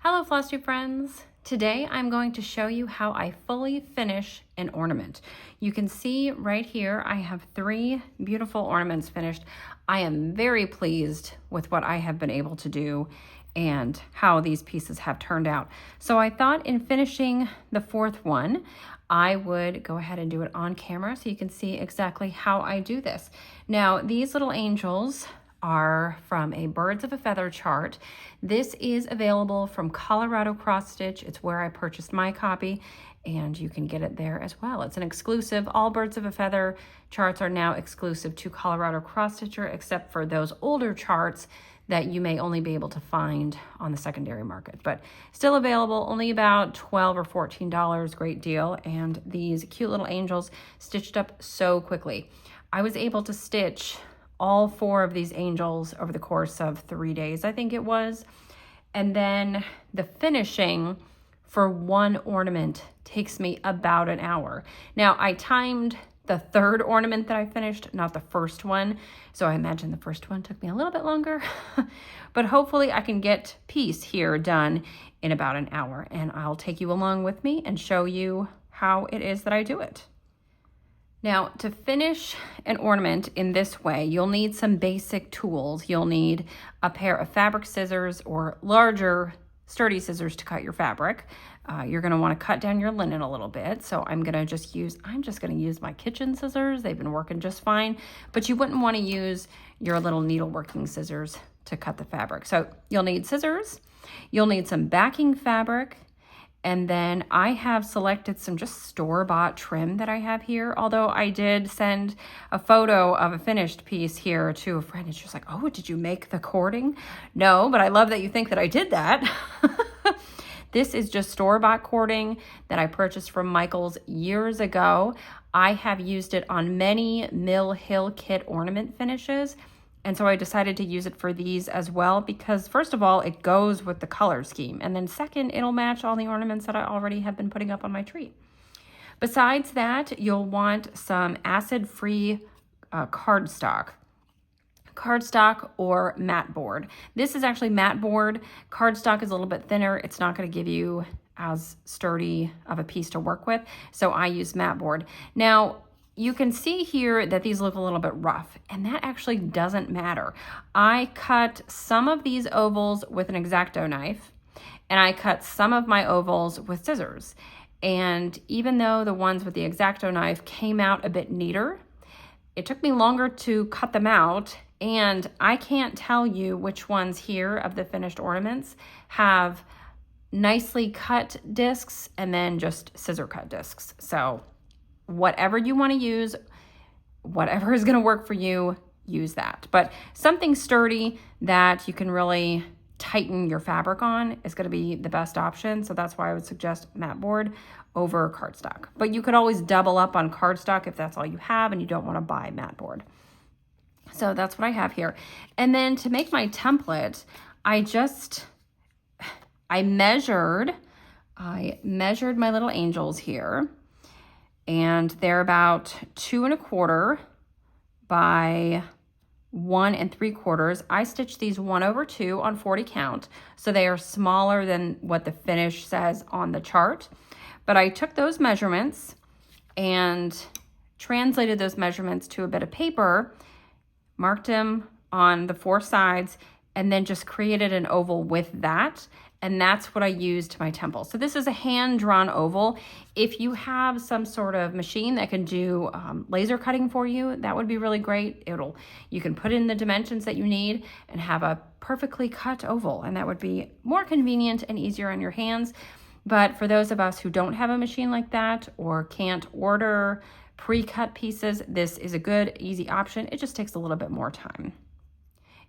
Hello Flosstube friends! Today I'm going to show you how I fully finish an ornament. You can see right here I have 3 beautiful ornaments finished. I am very pleased with what I have been able to do and how these pieces have turned out. So I thought in finishing the 4th one, I would go ahead and do it on camera so you can see exactly how I do this. Now these little angels are from a Birds of a Feather chart. This is available from Colorado Cross Stitch. It's where I purchased my copy, and you can get it there as well. It's an exclusive. All Birds of a Feather charts are now exclusive to Colorado Cross Stitcher, except for those older charts that you may only be able to find on the secondary market, but still available, only about $12 or $14, great deal. And these cute little angels stitched up so quickly. I was able to stitch all 4 of these angels over the course of 3 days, I think it was. And then the finishing for one ornament takes me about an hour. Now I timed the 3rd ornament that I finished, not the first one. So I imagine the first one took me a little bit longer, but hopefully I can get piece here done in about an hour, and I'll take you along with me and show you how it is that I do it. Now, to finish an ornament in this way, you'll need some basic tools. You'll need a pair of fabric scissors or larger, sturdy scissors to cut your fabric. You're going to want to cut down your linen a little bit. So I'm just going to use my kitchen scissors. They've been working just fine, but you wouldn't want to use your little needleworking scissors to cut the fabric. So you'll need scissors. You'll need some backing fabric. And then I have selected some just store-bought trim that I have here. Although I did send a photo of a finished piece here to a friend, and she was like, "Oh, did you make the cording?" No, but I love that you think that I did that. This is just store-bought cording that I purchased from Michael's years ago. I have used it on many Mill Hill kit ornament finishes. And so I decided to use it for these as well because, first of all, it goes with the color scheme. And then second, it'll match all the ornaments that I already have been putting up on my tree. Besides that, you'll want some acid-free cardstock or mat board. This is actually mat board. Cardstock is a little bit thinner. It's not going to give you as sturdy of a piece to work with. So I use mat board. Now, you can see here that these look a little bit rough, and that actually doesn't matter. I cut some of these ovals with an X-Acto knife, and I cut some of my ovals with scissors. And even though the ones with the X-Acto knife came out a bit neater, it took me longer to cut them out, and I can't tell you which ones here of the finished ornaments have nicely cut discs and then just scissor cut discs. So whatever you want to use, whatever is going to work for you, use that. But something sturdy that you can really tighten your fabric on is going to be the best option. So that's why I would suggest mat board over cardstock. But you could always double up on cardstock if that's all you have and you don't want to buy mat board. So that's what I have here. And then to make my template, I measured my little angels here. And they're about 2 1/4 by 1 3/4. I stitched these 1/2 on 40 count. So they are smaller than what the finish says on the chart. But I took those measurements and translated those measurements to a bit of paper, marked them on the 4 sides, and then just created an oval with that. And that's what I used to my temple. So this is a hand-drawn oval. If you have some sort of machine that can do laser cutting for you, that would be really great. You can put in the dimensions that you need and have a perfectly cut oval, and that would be more convenient and easier on your hands. But for those of us who don't have a machine like that or can't order pre-cut pieces, this is a good, easy option. It just takes a little bit more time.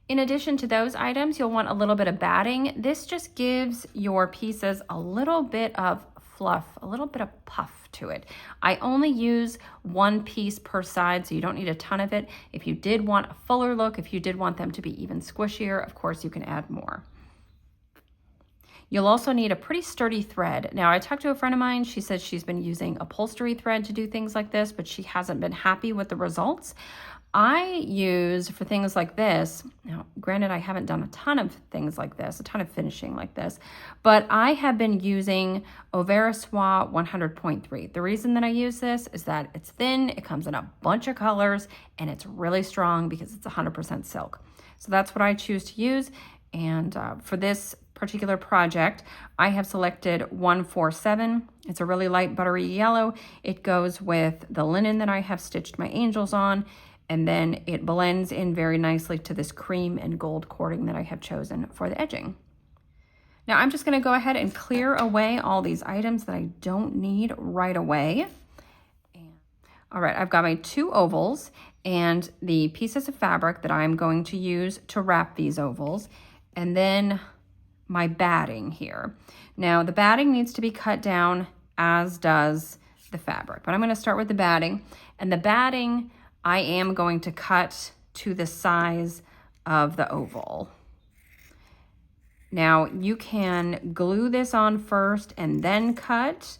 In addition to those items, you'll want a little bit of batting. This just gives your pieces a little bit of fluff, a little bit of puff to it. I only use 1 piece per side, so you don't need a ton of it. If you did want a fuller look, if you did want them to be even squishier, of course you can add more. You'll also need a pretty sturdy thread. Now, I talked to a friend of mine. She said she's been using upholstery thread to do things like this, but she hasn't been happy with the results. I use for things like this, now granted I haven't done a ton of things like this, a ton of finishing like this, but I have been using Soie 100.3. The reason that I use this is that it's thin, it comes in a bunch of colors, and it's really strong because it's 100% silk. So that's what I choose to use. And for this particular project, I have selected 147. It's a really light buttery yellow. It goes with the linen that I have stitched my angels on, and then it blends in very nicely to this cream and gold cording that I have chosen for the edging. Now I'm just gonna go ahead and clear away all these items that I don't need right away. All right, I've got my 2 ovals and the pieces of fabric that I'm going to use to wrap these ovals, and then my batting here. Now the batting needs to be cut down, as does the fabric, but I'm going to start with the batting, and the batting I am going to cut to the size of the oval. Now you can glue this on first and then cut.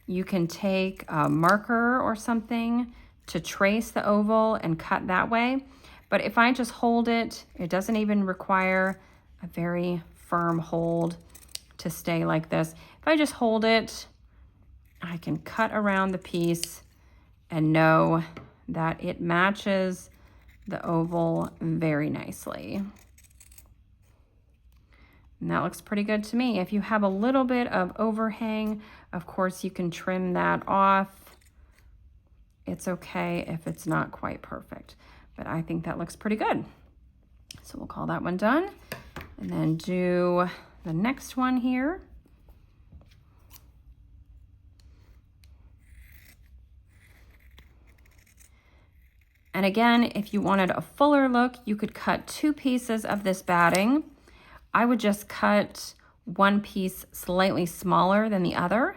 You can take a marker or something to trace the oval and cut that way. But if I just hold it, it doesn't even require a very firm hold to stay like this. If I just hold it, I can cut around the piece and know that it matches the oval very nicely. And that looks pretty good to me. If you have a little bit of overhang, of course you can trim that off. It's okay if it's not quite perfect, but I think that looks pretty good. So we'll call that one done, and then do the next one here. And again, if you wanted a fuller look, you could cut 2 pieces of this batting. I would just cut one piece slightly smaller than the other.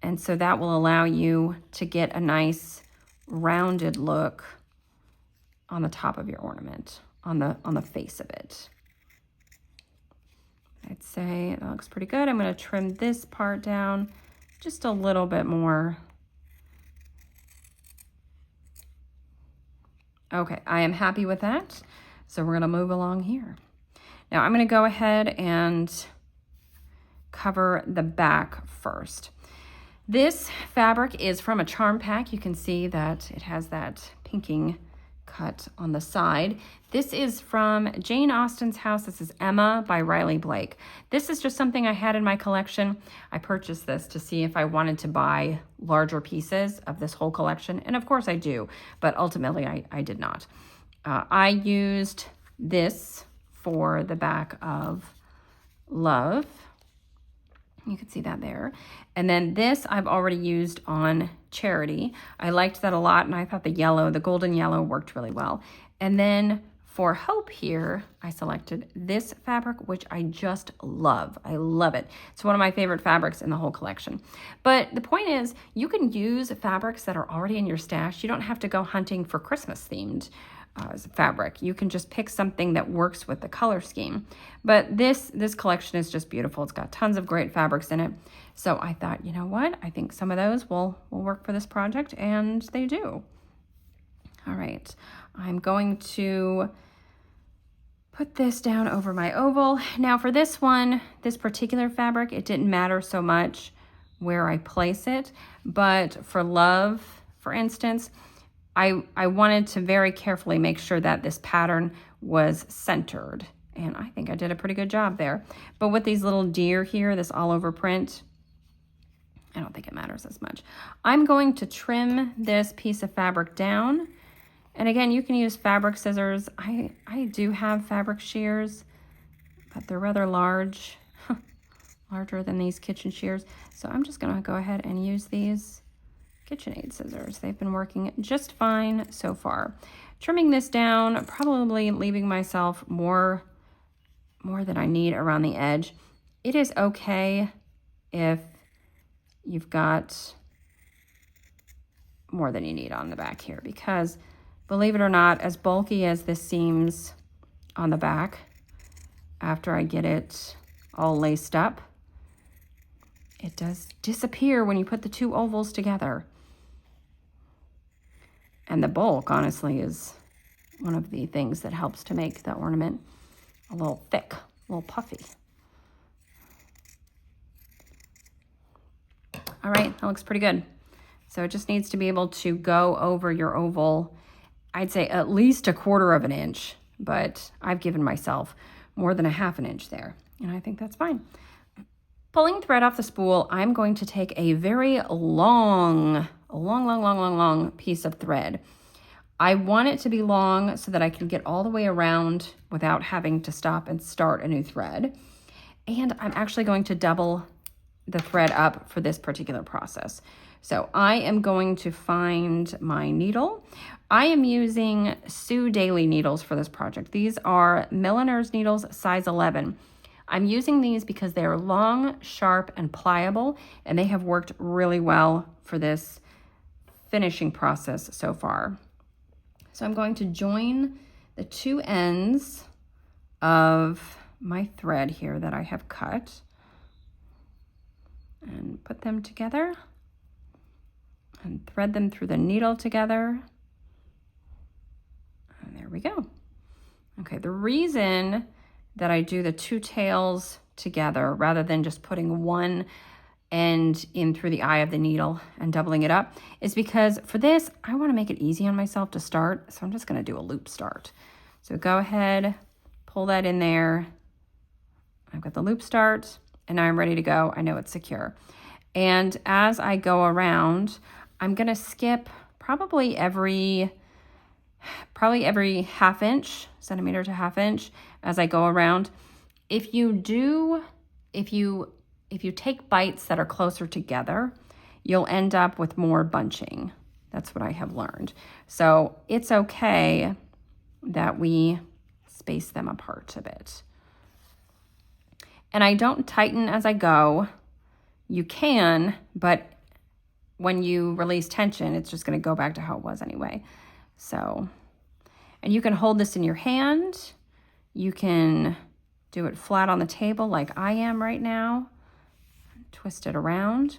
And so that will allow you to get a nice rounded look on the top of your ornament, on the face of it. I'd say that looks pretty good. I'm going to trim this part down just a little bit more. Okay, I am happy with that. So we're going to move along here. Now I'm going to go ahead and cover the back first. This fabric is from a charm pack. You can see that it has that pinking cut on the side. This is from Jane Austen's House. This is Emma by Riley Blake. This is just something I had in my collection. I purchased this to see if I wanted to buy larger pieces of this whole collection. And of course I do, but ultimately I did not. I used this for the back of Love. You can see that there. And then this I've already used on Charity. I liked that a lot, and I thought the yellow, the golden yellow, worked really well. And then for Hope here, I selected this fabric, which I just love. I love it. It's one of my favorite fabrics in the whole collection. But the point is, you can use fabrics that are already in your stash. You don't have to go hunting for Christmas themed fabric. You can just pick something that works with the color scheme. But this collection is just beautiful. It's got tons of great fabrics in it. So I thought, you know what? I think some of those will work for this project, and they do. All right, I'm going to put this down over my oval. Now for this one, this particular fabric, it didn't matter so much where I place it, but for Love, for instance, I wanted to very carefully make sure that this pattern was centered, and I think I did a pretty good job there. But with these little deer here, this all over print, I don't think it matters as much. I'm going to trim this piece of fabric down. And again, you can use fabric scissors. I do have fabric shears, but they're rather large, larger than these kitchen shears. So I'm just gonna go ahead and use these KitchenAid scissors. They've been working just fine so far. Trimming this down, probably leaving myself more than I need around the edge. It is okay if you've got more than you need on the back here, because believe it or not, as bulky as this seems on the back, after I get it all laced up, it does disappear when you put the 2 ovals together. And the bulk, honestly, is one of the things that helps to make the ornament a little thick, a little puffy. All right, that looks pretty good. So it just needs to be able to go over your oval, I'd say at least 1/4 of an inch, but I've given myself more than 1/2 inch there, and I think that's fine. Pulling thread off the spool, I'm going to take a very long piece of thread. I want it to be long so that I can get all the way around without having to stop and start a new thread. And I'm actually going to double the thread up for this particular process. So I am going to find my needle. I am using Daley needles for this project. These are Milliners needles, size 11. I'm using these because they're long, sharp, and pliable, and they have worked really well for this finishing process so far. So I'm going to join the 2 ends of my thread here that I have cut and put them together and thread them through the needle together. And there we go. Okay, the reason that I do the 2 tails together rather than just putting one end in through the eye of the needle and doubling it up is because for this, I want to make it easy on myself to start. So I'm just going to do a loop start. So go ahead, pull that in there. I've got the loop start and now I'm ready to go. I know it's secure. And as I go around, I'm going to skip probably every 1/2 inch, centimeter to 1/2 inch as I go around. If you take bites that are closer together, you'll end up with more bunching. That's what I have learned. So it's okay that we space them apart a bit. And I don't tighten as I go. You can, but when you release tension, it's just going to go back to how it was anyway. So, and you can hold this in your hand. You can do it flat on the table like I am right now. Twist it around.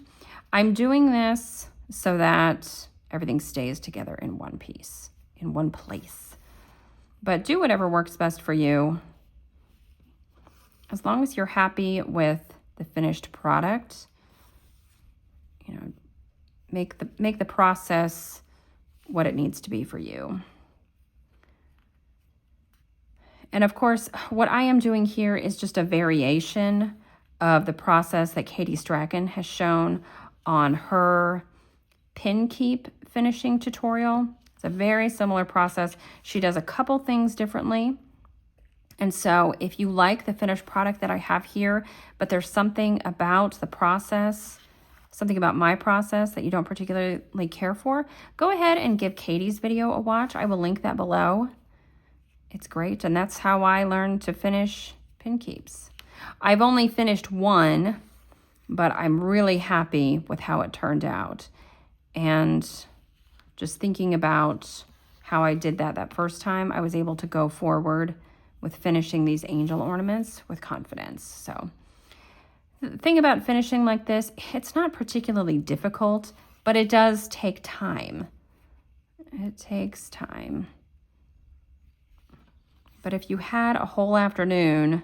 I'm doing this so that everything stays together in one piece, in one place. But do whatever works best for you. As long as you're happy with the finished product, you know, make the process what it needs to be for you. And of course, what I am doing here is just a variation of the process that Katie Strachan has shown on her pin keep finishing tutorial. It's a very similar process. She does a couple things differently. And so if you like the finished product that I have here, but there's something about the process, something about my process that you don't particularly care for, go ahead and give Katie's video a watch. I will link that below. It's great, and that's how I learned to finish pin keeps. I've only finished one, but I'm really happy with how it turned out. And just thinking about how I did that first time, I was able to go forward with finishing these angel ornaments with confidence. So the thing about finishing like this, it's not particularly difficult, but it does take time. It takes time. But if you had a whole afternoon,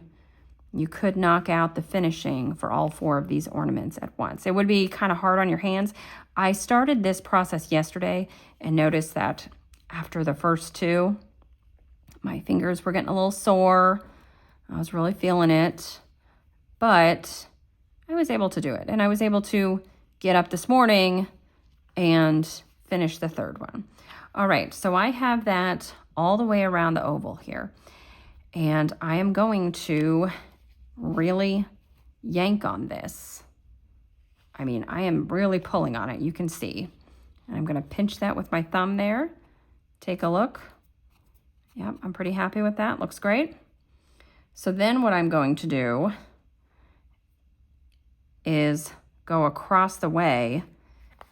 you could knock out the finishing for all 4 of these ornaments at once. It would be kind of hard on your hands. I started this process yesterday and noticed that after the first 2, my fingers were getting a little sore. I was really feeling it, but I was able to do it. And I was able to get up this morning and finish the 3rd one. All right, so I have that all the way around the oval here. And I am going to really yank on this. I mean, I am really pulling on it, you can see. And I'm going to pinch that with my thumb there. Take a look. Yep, I'm pretty happy with that. Looks great. So then what I'm going to do is go across the way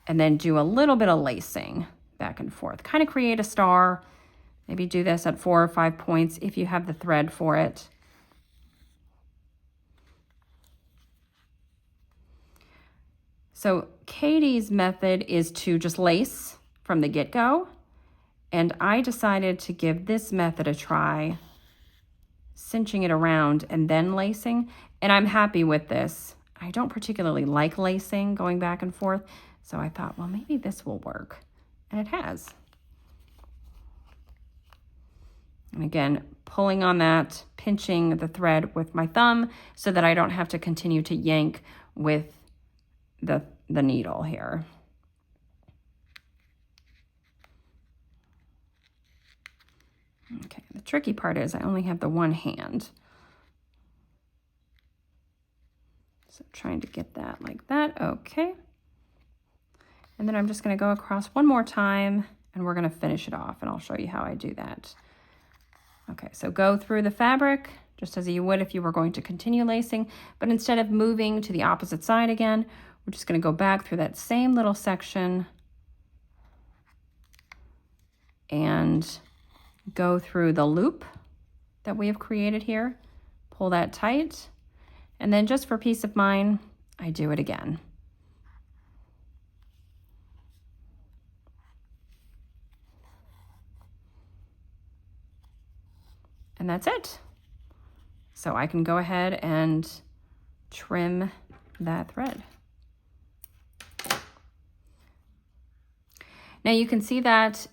and then do a little bit of lacing back and forth. Kind of create a star. Maybe do this at 4 or 5 points if you have the thread for it. So Katie's method is to just lace from the get-go And I decided to give this method a try, cinching it around and then lacing. And I'm happy with this. I don't particularly like lacing, going back and forth. So I thought, well, maybe this will work. And it has. And again, pulling on that, pinching the thread with my thumb so that I don't have to continue to yank with the needle here. Okay, the tricky part is I only have the one hand. So trying to get that like that, okay. And then I'm just gonna go across one more time and we're gonna finish it off, and I'll show you how I do that. Okay, so go through the fabric just as you would if you were going to continue lacing, but instead of moving to the opposite side again, we're just gonna go back through that same little section and go through the loop that we have created here, pull that tight, and then just for peace of mind, I do it again. And that's it. So I can go ahead and trim that thread. Now you can see that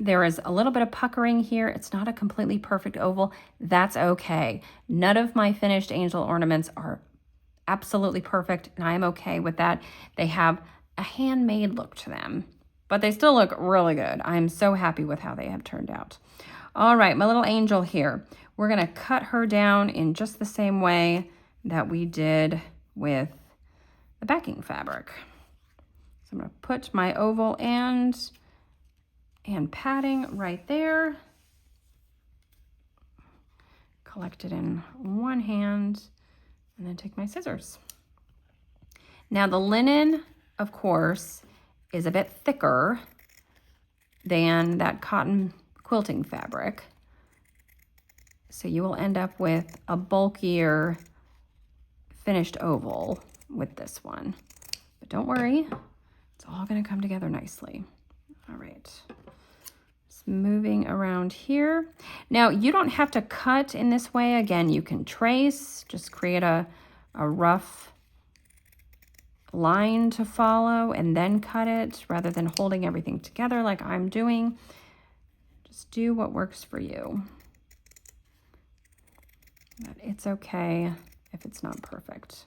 there is a little bit of puckering here. It's not a completely perfect oval. That's okay. None of my finished angel ornaments are absolutely perfect, and I'm okay with that. They have a handmade look to them, but they still look really good. I'm so happy with how they have turned out. All right, my little angel here. We're gonna cut her down in just the same way that we did with the backing fabric. So I'm gonna put my oval and padding right there. Collect it in one hand and then take my scissors. Now the linen, of course, is a bit thicker than that cotton quilting fabric. So you will end up with a bulkier finished oval with this one. But don't worry, it's all gonna come together nicely. All right, just moving around here. Now you don't have to cut in this way. Again, you can trace, just create a rough line to follow and then cut it rather than holding everything together like I'm doing. Just do what works for you. But it's okay if it's not perfect.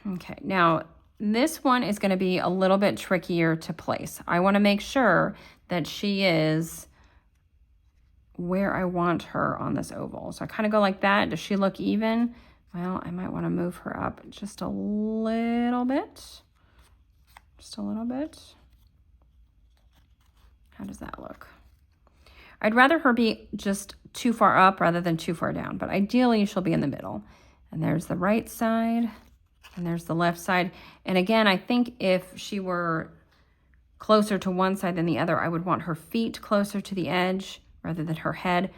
Okay, now this one is going to be a little bit trickier to place. I want to make sure that she is where I want her on this oval. So I kind of go like that. Does she look even? Well, I might want to move her up just a little bit. Just a little bit. How does that look? I'd rather her be just too far up rather than too far down, but ideally she'll be in the middle. And there's the right side and there's the left side. And again, I think if she were closer to one side than the other, I would want her feet closer to the edge rather than her head,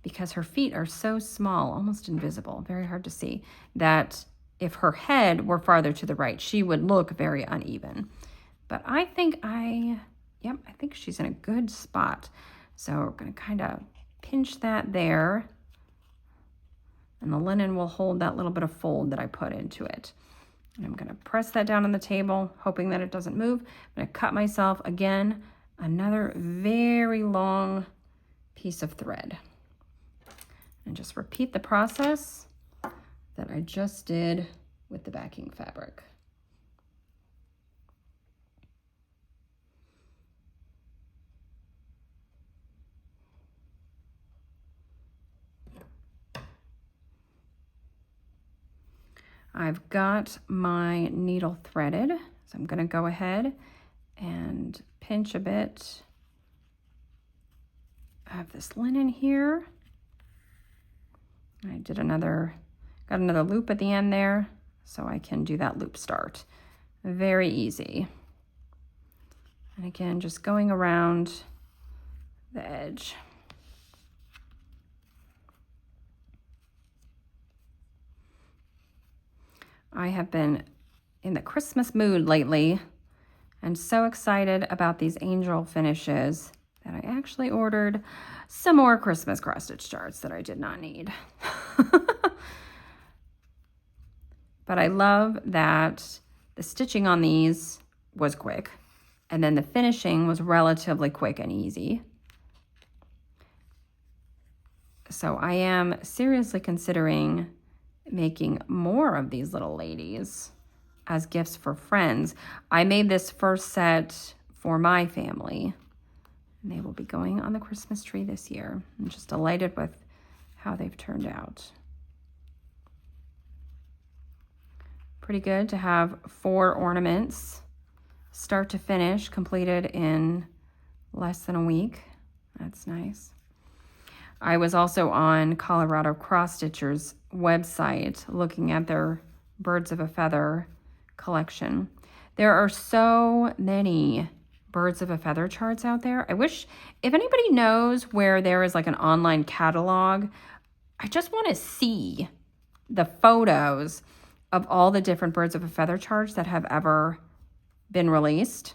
because her feet are so small, almost invisible, very hard to see, that if her head were farther to the right, she would look very uneven. But I think I think she's in a good spot. So we're gonna kind of pinch that there, and the linen will hold that little bit of fold that I put into it. And I'm gonna press that down on the table, hoping that it doesn't move. I'm gonna cut myself, again, another very long piece of thread. And just repeat the process that I just did with the backing fabric. I've got my needle threaded, so I'm gonna go ahead and pinch a bit of this linen here. I got another loop at the end there, so I can do that loop start. Very easy. And again, just going around the edge. I have been in the Christmas mood lately. And so excited about these angel finishes that I actually ordered some more Christmas cross stitch charts that I did not need. But I love that the stitching on these was quick, and then the finishing was relatively quick and easy. So I am seriously considering making more of these little ladies as gifts for friends. I made this first set for my family, and they will be going on the Christmas tree this year. I'm just delighted with how they've turned out. Pretty good to have 4 ornaments, start to finish, completed in less than a week. That's nice. I was also on Colorado Cross Stitchers' website looking at their Birds of a Feather collection. There are so many Birds of a Feather charts out there. I wish, if anybody knows where there is like an online catalog, I just want to see the photos of all the different Birds of a Feather charts that have ever been released.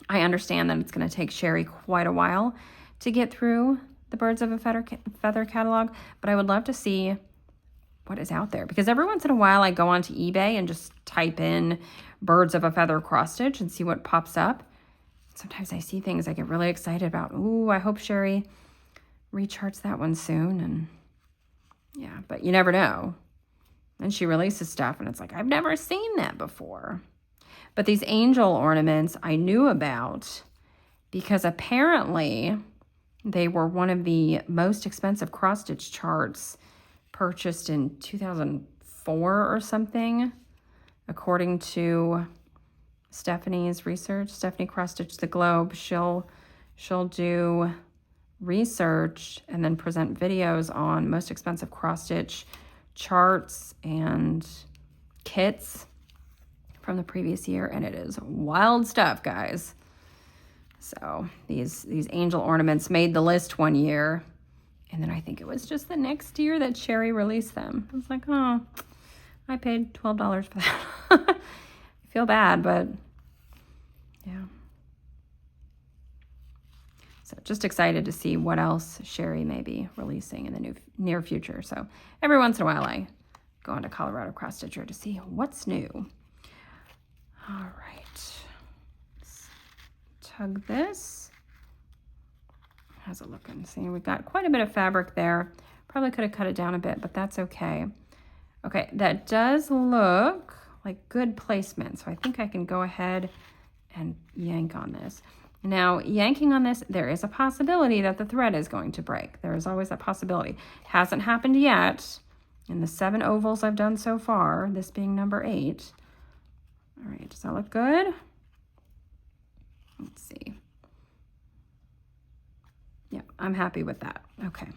I understand that it's going to take Sherry quite a while to get through the Birds of a Feather catalog, but I would love to see what is out there, because every once in a while I go onto eBay and just type in Birds of a Feather cross stitch and see what pops up. Sometimes I see things I get really excited about. Ooh, I hope Sherry recharts that one soon. And yeah, but you never know. And she releases stuff and it's like, I've never seen that before. But these angel ornaments I knew about because apparently they were one of the most expensive cross-stitch charts purchased in 2004 or something, according to Stephanie's research. Stephanie Cross Stitch the Globe. She'll do research and then present videos on most expensive cross-stitch charts and kits from the previous year, and it is wild stuff, guys. So these angel ornaments made the list one year, and then I think it was just the next year that Sherry released them. I was like, oh, I paid $12 for that. I feel bad, but yeah. So just excited to see what else Sherry may be releasing in the near future. So every once in a while I go into Colorado Cross Stitcher to see what's new. All right. Let's tug this. How's it looking? See, we've got quite a bit of fabric there. Probably could have cut it down a bit, but that's okay. Okay, that does look like good placement. So I think I can go ahead and yank on this. Now, yanking on this, there is a possibility that the thread is going to break. There is always that possibility. Hasn't happened yet in the 7 ovals I've done so far, this being number 8. All right, does that look good? Let's see. Yeah, I'm happy with that. Okay,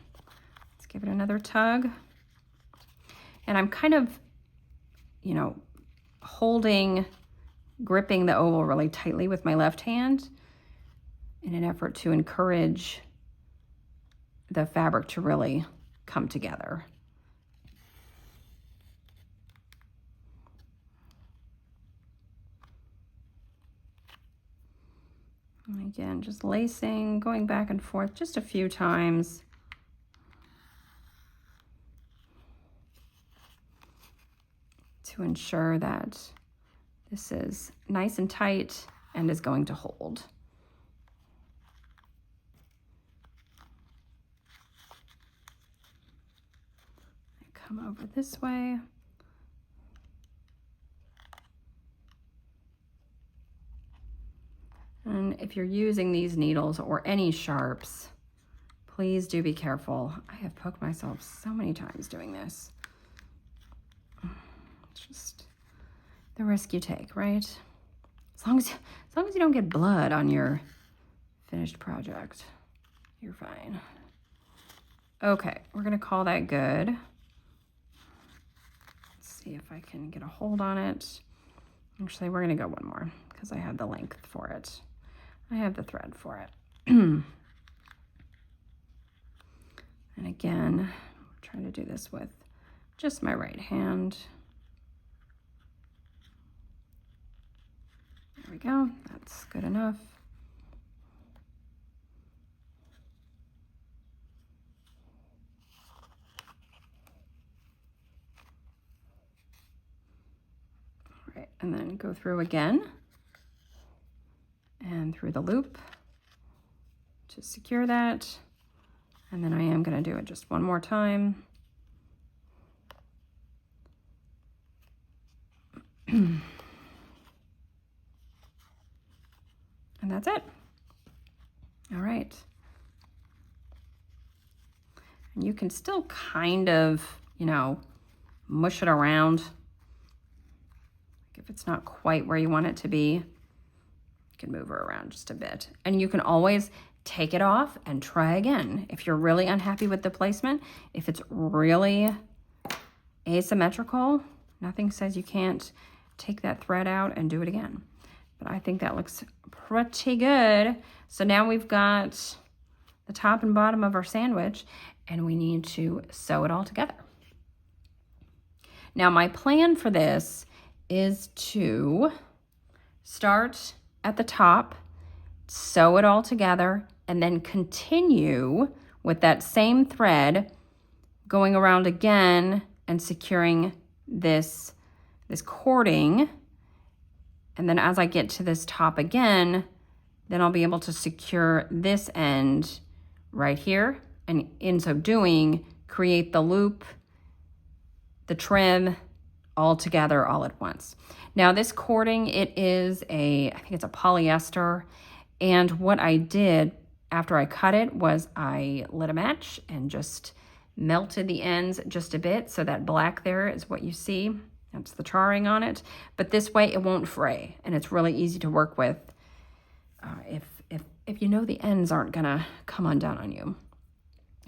let's give it another tug. And I'm kind of, you know, gripping the oval really tightly with my left hand in an effort to encourage the fabric to really come together. And again, just lacing, going back and forth just a few times. To ensure that this is nice and tight and is going to hold. Come over this way. And if you're using these needles or any sharps, please do be careful. I have poked myself so many times doing this. It's just the risk you take, right? As long as you don't get blood on your finished project, you're fine. Okay, we're gonna call that good. Let's see if I can get a hold on it. Actually, we're gonna go one more because I have the length for it. I have the thread for it. And again, I'm trying to do this with just my right hand. we go. That's good enough. All right, and then go through again and through the loop to secure that. And then I am going to do it just one more time. And that's it. All right. And you can still kind of, you know, mush it around. If it's not quite where you want it to be, you can move her around just a bit. And you can always take it off and try again. If you're really unhappy with the placement, if it's really asymmetrical, nothing says you can't take that thread out and do it again. But I think that looks pretty good. So now we've got the top and bottom of our sandwich, and we need to sew it all together. Now my plan for this is to start at the top, sew it all together, and then continue with that same thread going around again and securing this cording. And then as I get to this top again, then I'll be able to secure this end right here. And in so doing, create the loop, the trim, all together all at once. Now this cording, I think it's a polyester. And what I did after I cut it was I lit a match and just melted the ends just a bit. So that black there is what you see. That's the charring on it. But this way it won't fray, and it's really easy to work with if you know the ends aren't gonna come undone on you.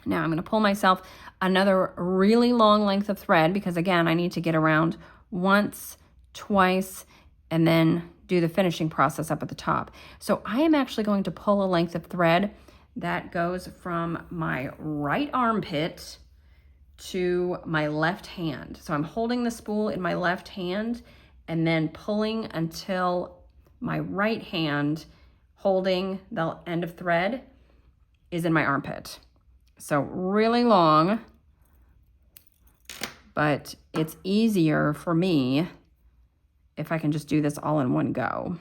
Now I'm gonna pull myself another really long length of thread, because again, I need to get around once, twice, and then do the finishing process up at the top. So I am actually going to pull a length of thread that goes from my right armpit to my left hand. So I'm holding the spool in my left hand and then pulling until my right hand holding the end of thread is in my armpit. So really long, but it's easier for me if I can just do this all in one go.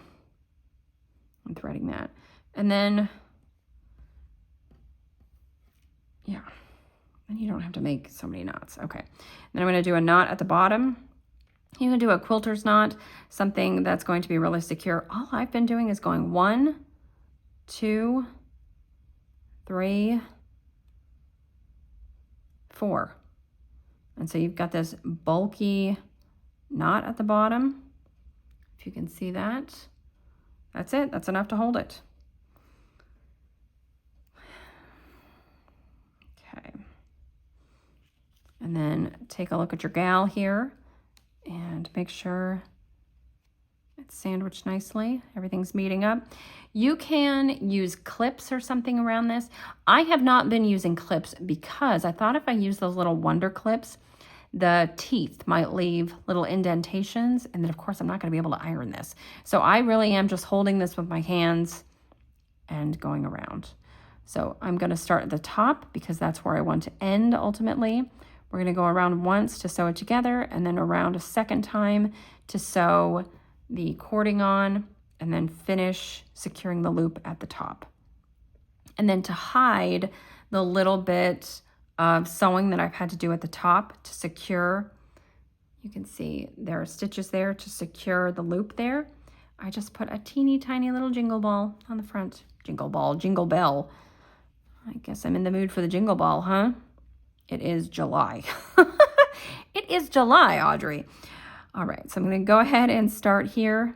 I'm threading that. And then, yeah. And you don't have to make so many knots. Okay. Then I'm going to do a knot at the bottom. You can do a quilter's knot, something that's going to be really secure. All I've been doing is going 1, 2, 3, 4. And so you've got this bulky knot at the bottom. If you can see that. That's it. That's enough to hold it. Okay. And then take a look at your gal here and make sure it's sandwiched nicely. Everything's meeting up. You can use clips or something around this. I have not been using clips because I thought if I use those little wonder clips, the teeth might leave little indentations, and then of course I'm not going to be able to iron this. So I really am just holding this with my hands and going around. So I'm going to start at the top because that's where I want to end ultimately. We're going to go around once to sew it together, and then around a second time to sew the cording on, and then finish securing the loop at the top. And then to hide the little bit of sewing that I've had to do at the top to secure, you can see there are stitches there to secure the loop there. I just put a teeny tiny little jingle ball on the front. Jingle ball, jingle bell. I guess I'm in the mood for the jingle ball, huh? It is July. It is July, Audrey. All right, so I'm going to go ahead and start here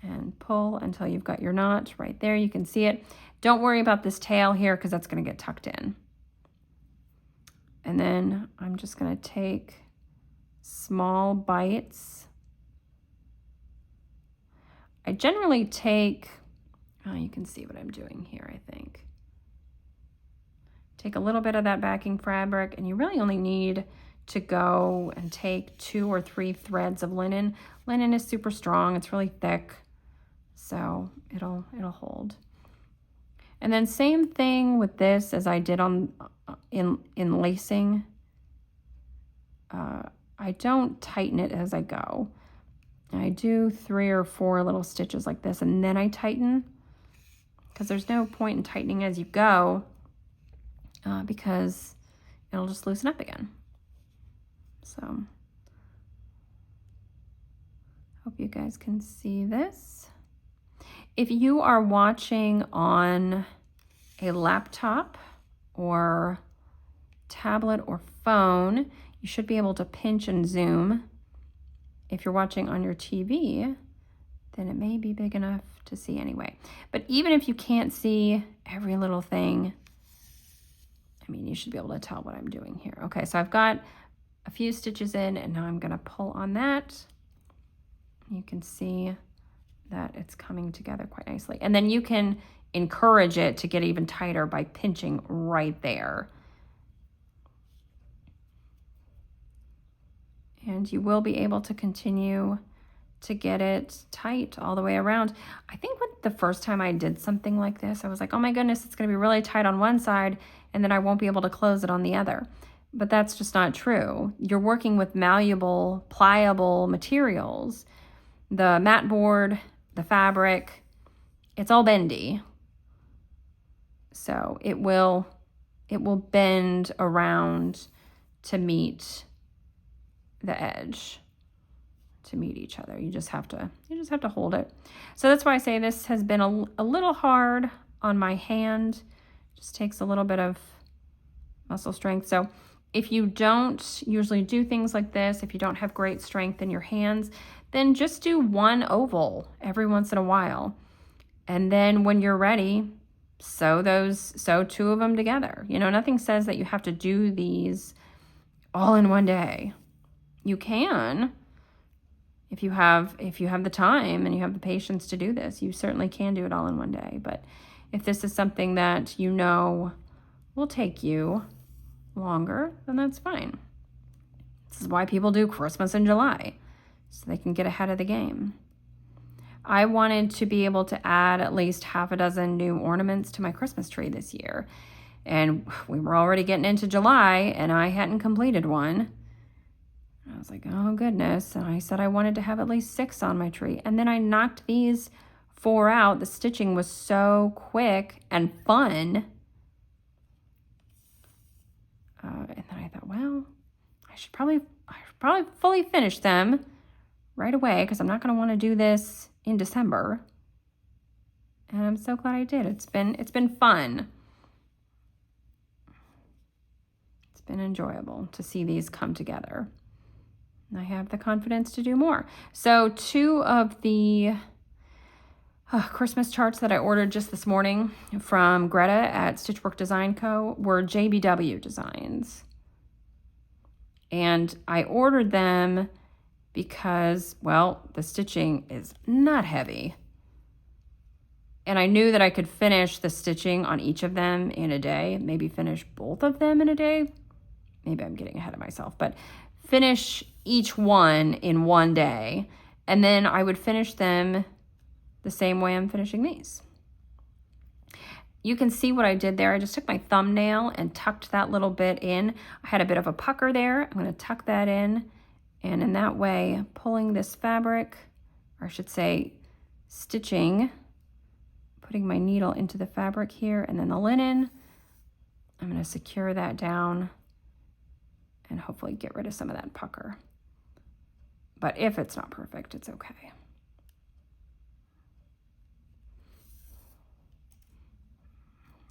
and pull until you've got your knot right there. You can see it. Don't worry about this tail here because that's going to get tucked in. And then I'm just going to take small bites. I generally take, oh, you can see what I'm doing here, I think. Take a little bit of that backing fabric, and you really only need to go and take 2 or 3 threads of linen. Linen is super strong, it's really thick, so it'll hold. And then same thing with this as I did on in lacing. I don't tighten it as I go. I do 3 or 4 little stitches like this, and then I tighten, because there's no point in tightening as you go, because it'll just loosen up again. So, hope you guys can see this. If you are watching on a laptop or tablet or phone, you should be able to pinch and zoom. If you're watching on your TV, then it may be big enough to see anyway. But even if you can't see every little thing, I mean, you should be able to tell what I'm doing here. Okay, so I've got a few stitches in, and now I'm gonna pull on that. You can see that it's coming together quite nicely. And then you can encourage it to get even tighter by pinching right there. And you will be able to continue to get it tight all the way around. I think when the first time I did something like this, I was like, oh my goodness, it's gonna be really tight on one side and then I won't be able to close it on the other. But that's just not true. You're working with malleable, pliable materials. The mat board, the fabric, it's all bendy. So it will bend around to meet the edge, to meet each other. You just have to hold it. So that's why I say this has been a little hard on my hand. Just takes a little bit of muscle strength. So if you don't usually do things like this, if you don't have great strength in your hands, then just do one oval every once in a while. And then when you're ready, sew 2 of them together. You know, nothing says that you have to do these all in one day. You can, if you have the time and you have the patience to do this, you certainly can do it all in one day. But if this is something that you know will take you longer, then that's fine. This is why people do Christmas in July, so they can get ahead of the game. I wanted to be able to add at least half a dozen new ornaments to my Christmas tree this year. And we were already getting into July and I hadn't completed one. I was like, oh goodness. And I said I wanted to have at least 6 on my tree. And then I knocked these 4 out. The stitching was so quick and fun. And then I thought, well, I should probably fully finish them right away, because I'm not going to want to do this in December. And I'm so glad I did. It's been fun. It's been enjoyable to see these come together. And I have the confidence to do more. So 2 of the Christmas charts that I ordered just this morning from Greta at Stitchwork Design Co. were JBW designs. And I ordered them because, well, the stitching is not heavy. And I knew that I could finish the stitching on each of them in a day, maybe finish both of them in a day. Maybe I'm getting ahead of myself, but finish each one in one day. And then I would finish them the same way I'm finishing these. You can see what I did there. I just took my thumbnail and tucked that little bit in. I had a bit of a pucker there. I'm going to tuck that in. And in that way, pulling this fabric, or I should say stitching, putting my needle into the fabric here, and then the linen, I'm going to secure that down and hopefully get rid of some of that pucker. But if it's not perfect, it's okay.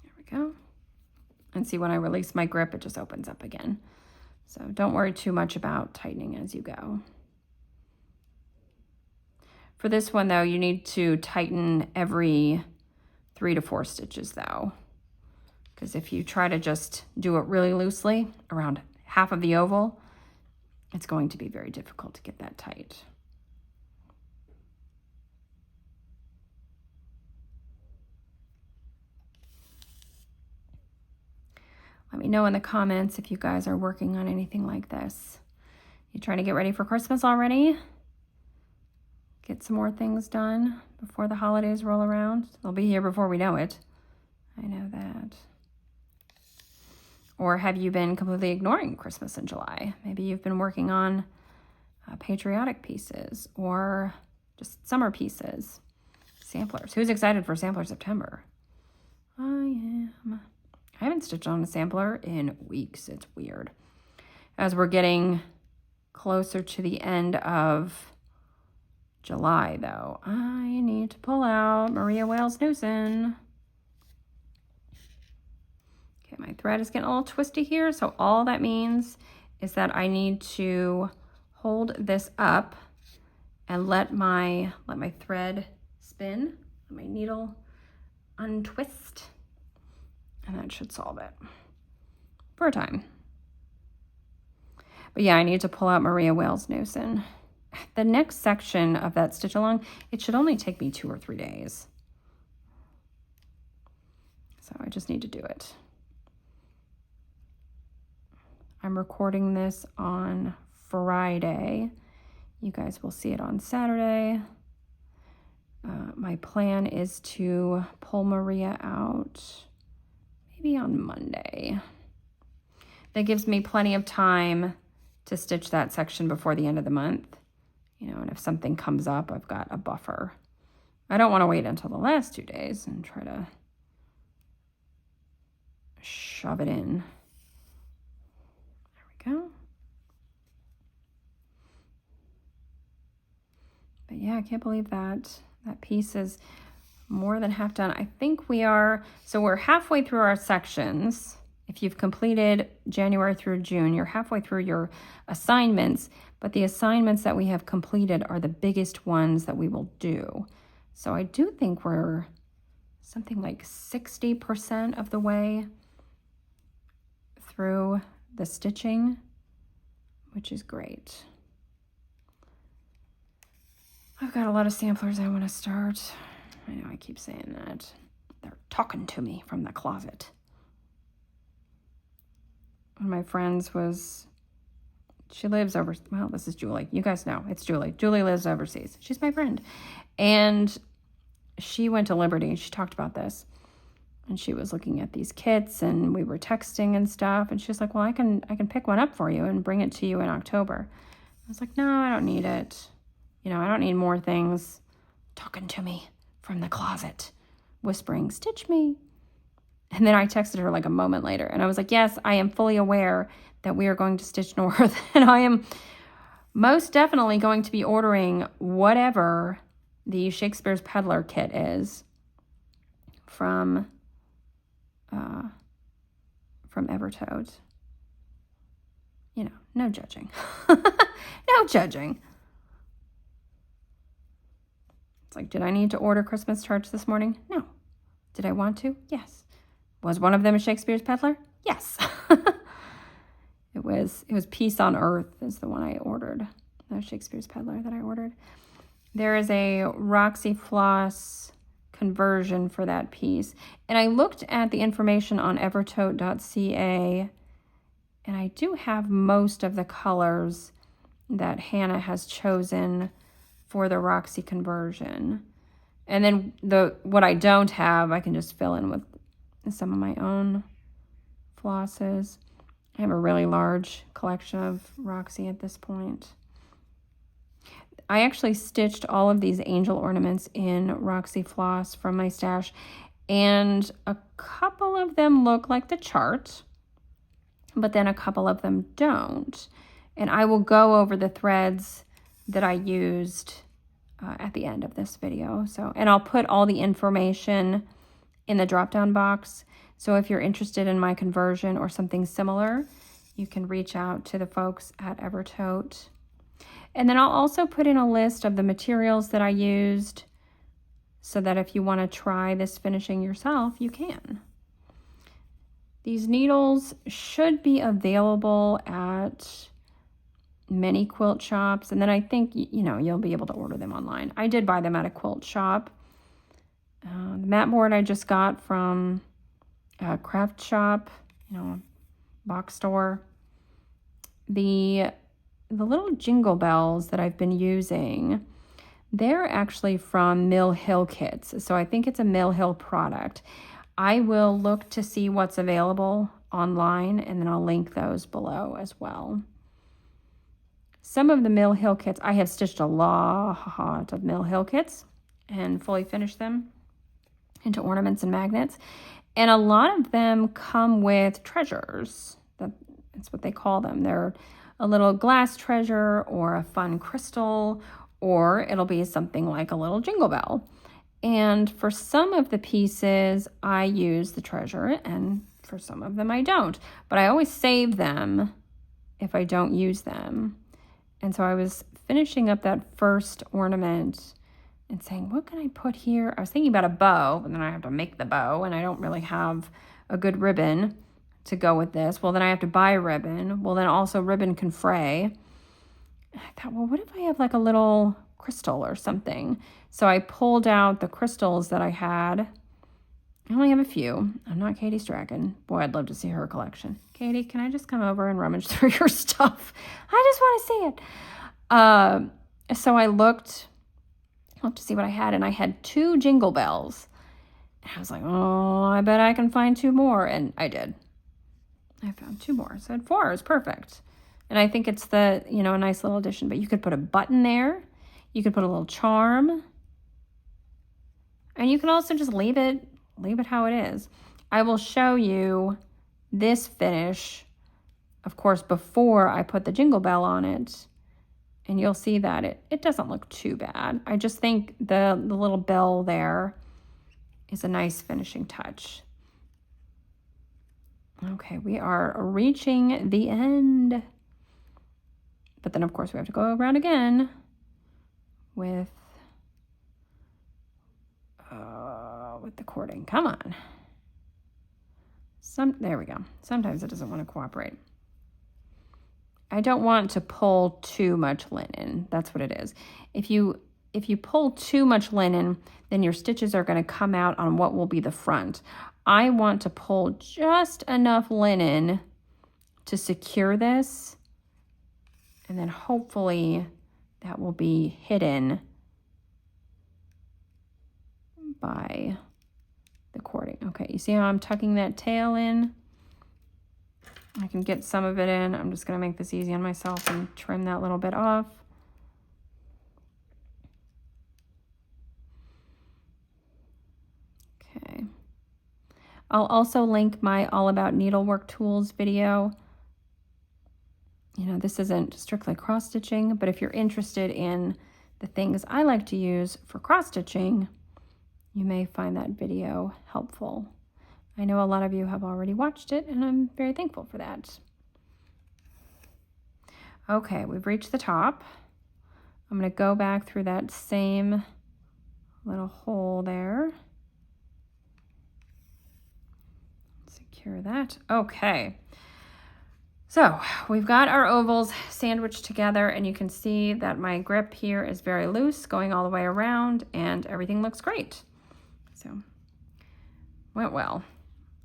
There we go. And see, when I release my grip, it just opens up again. So don't worry too much about tightening as you go. For this one though, you need to tighten every 3 to 4 stitches though. Because if you try to just do it really loosely around half of the oval, it's going to be very difficult to get that tight. Let me know in the comments if you guys are working on anything like this. You trying to get ready for Christmas already? Get some more things done before the holidays roll around. They'll be here before we know it. I know that. Or have you been completely ignoring Christmas in July? Maybe you've been working on patriotic pieces or just summer pieces. Samplers. Who's excited for Sampler September? I am. I haven't stitched on a sampler in weeks. It's weird. As we're getting closer to the end of July, though, I need to pull out Maria Wales Newson. Okay, my thread is getting a little twisty here, so all that means is that I need to hold this up and let my thread spin, let my needle untwist, and that should solve it for a time. But yeah, I need to pull out Maria Wales Newson. The next section of that stitch along, it should only take me 2 or 3 days. So I just need to do it. I'm recording this on Friday. You guys will see it on Saturday. My plan is to pull Maria out maybe on Monday. That gives me plenty of time to stitch that section before the end of the month. You know, and if something comes up, I've got a buffer. I don't want to wait until the last 2 days and try to shove it in. There we go. But yeah, I can't believe that piece is more than half done. I think we're halfway through our sections. If you've completed January through June, you're halfway through your assignments, but the assignments that we have completed are the biggest ones that we will do. So I do think we're something like 60% of the way through the stitching, which is great. I've got a lot of samplers I want to start. I know I keep saying that. They're talking to me from the closet. One of my friends she lives well, this is Julie. You guys know, it's Julie. Julie lives overseas. She's my friend. And she went to Liberty. She talked about this. And she was looking at these kits and we were texting and stuff. And she's like, well, I can pick one up for you and bring it to you in October. I was like, no, I don't need it. You know, I don't need more things talking to me from the closet, whispering, stitch me. And then I texted her like a moment later and I was like, yes, I am fully aware that we are going to stitch north and I am most definitely going to be ordering whatever the Shakespeare's Peddler kit is from Evertote. You know, no judging. No judging. It's like, did I need to order Christmas charts this morning? No. Did I want to? Yes. Was one of them a Shakespeare's Peddler? Yes. It was Peace on Earth is the one I ordered. The Shakespeare's Peddler that I ordered. There is a Roxy Floss conversion for that piece. And I looked at the information on Evertote.ca and I do have most of the colors that Hannah has chosen for the Roxy conversion. And then what I don't have, I can just fill in with some of my own flosses. I have a really large collection of Roxy at this point. I actually stitched all of these angel ornaments in Roxy Floss from my stash, and a couple of them look like the chart, but then a couple of them don't. And I will go over the threads that I used at the end of this video. And I'll put all the information in the drop-down box. So if you're interested in my conversion or something similar, you can reach out to the folks at Evertote. And then I'll also put in a list of the materials that I used so that if you want to try this finishing yourself, you can. These needles should be available at many quilt shops, and then I think, you know, you'll be able to order them online. I did buy them at a quilt shop. The mat board I just got from a craft shop, you know, box store. The little jingle bells that I've been using, they're actually from Mill Hill Kits. So I think it's a Mill Hill product. I will look to see what's available online, and then I'll link those below as well. Some of the Mill Hill kits, I have stitched a lot of Mill Hill kits and fully finished them into ornaments and magnets. And a lot of them come with treasures. That's what they call them. They're a little glass treasure or a fun crystal, or it'll be something like a little jingle bell. And for some of the pieces, I use the treasure, and for some of them I don't. But I always save them if I don't use them. And so I was finishing up that first ornament and saying, what can I put here? I was thinking about a bow, but then I have to make the bow, and I don't really have a good ribbon to go with this. Well, then I have to buy ribbon. Well, then also ribbon can fray. And I thought, well, what if I have like a little crystal or something? So I pulled out the crystals that I had. I only have a few. I'm not Katie Strachan. Boy, I'd love to see her collection. Katie, can I just come over and rummage through your stuff? I just want to see it. So I looked to see what I had, and I had 2 jingle bells. And I was like, oh, I bet I can find 2 more. And I did. I found 2 more. So I had 4. It's perfect. And I think it's a nice little addition. But you could put a button there. You could put a little charm. And you can also just leave it how it is. I will show you this finish, of course, before I put the jingle bell on it. And you'll see that it doesn't look too bad. I just think the little bell there is a nice finishing touch. Okay, we are reaching the end. But then, of course, we have to go around again with the cording. Come on. There we go. Sometimes it doesn't want to cooperate. I don't want to pull too much linen. That's what it is. If you pull too much linen, then your stitches are going to come out on what will be the front. I want to pull just enough linen to secure this, and then hopefully that will be hidden by the cording. Okay, you see how I'm tucking that tail in? I can get some of it in. I'm just going to make this easy on myself and trim that little bit off. Okay. I'll also link my All About Needlework Tools video. This isn't strictly cross-stitching, but if you're interested in the things I like to use for cross-stitching, you may find that video helpful. I know a lot of you have already watched it, and I'm very thankful for that. Okay, we've reached the top. I'm going to go back through that same little hole there. Secure that. Okay. So we've got our ovals sandwiched together, and you can see that my grip here is very loose going all the way around, and everything looks great. So went well.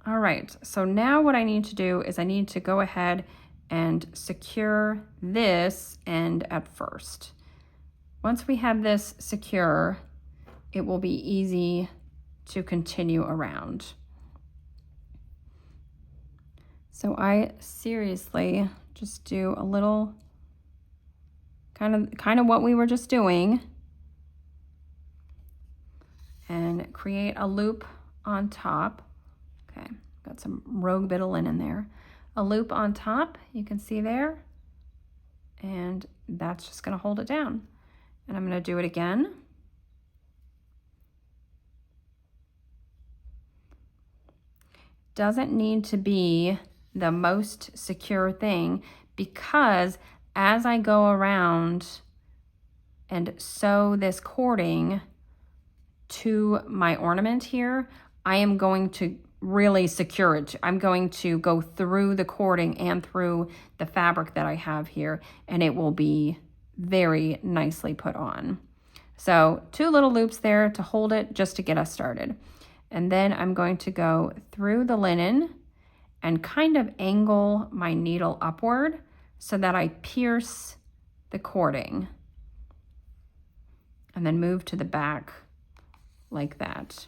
All right, so now what I need to do is I need to go ahead and secure this end at first. Once we have this secure, it will be easy to continue around. So I seriously just do a little kind of what we were just doing, and create a loop on top. Okay, got some rogue bit of linen there. A loop on top, you can see there, and that's just going to hold it down. And I'm going to do it again. Doesn't need to be the most secure thing, because as I go around and sew this cording to my ornament here, I am going to really secure it. I'm going to go through the cording and through the fabric that I have here, and it will be very nicely put on. So 2 little loops there to hold it, just to get us started. And then I'm going to go through the linen, and kind of angle my needle upward so that I pierce the cording, and then move to the back like that.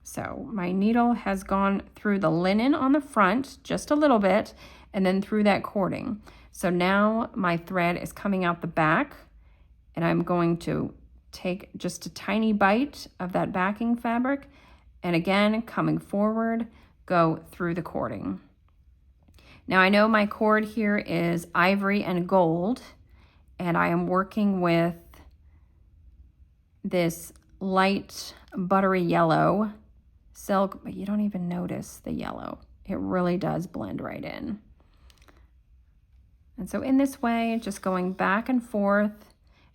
So my needle has gone through the linen on the front just a little bit, and then through that cording. So now my thread is coming out the back, and I'm going to take just a tiny bite of that backing fabric, and again, coming forward, go through the cording. Now I know my cord here is ivory and gold, and I am working with this light buttery yellow silk, but you don't even notice the yellow. It really does blend right in. And so in this way, just going back and forth,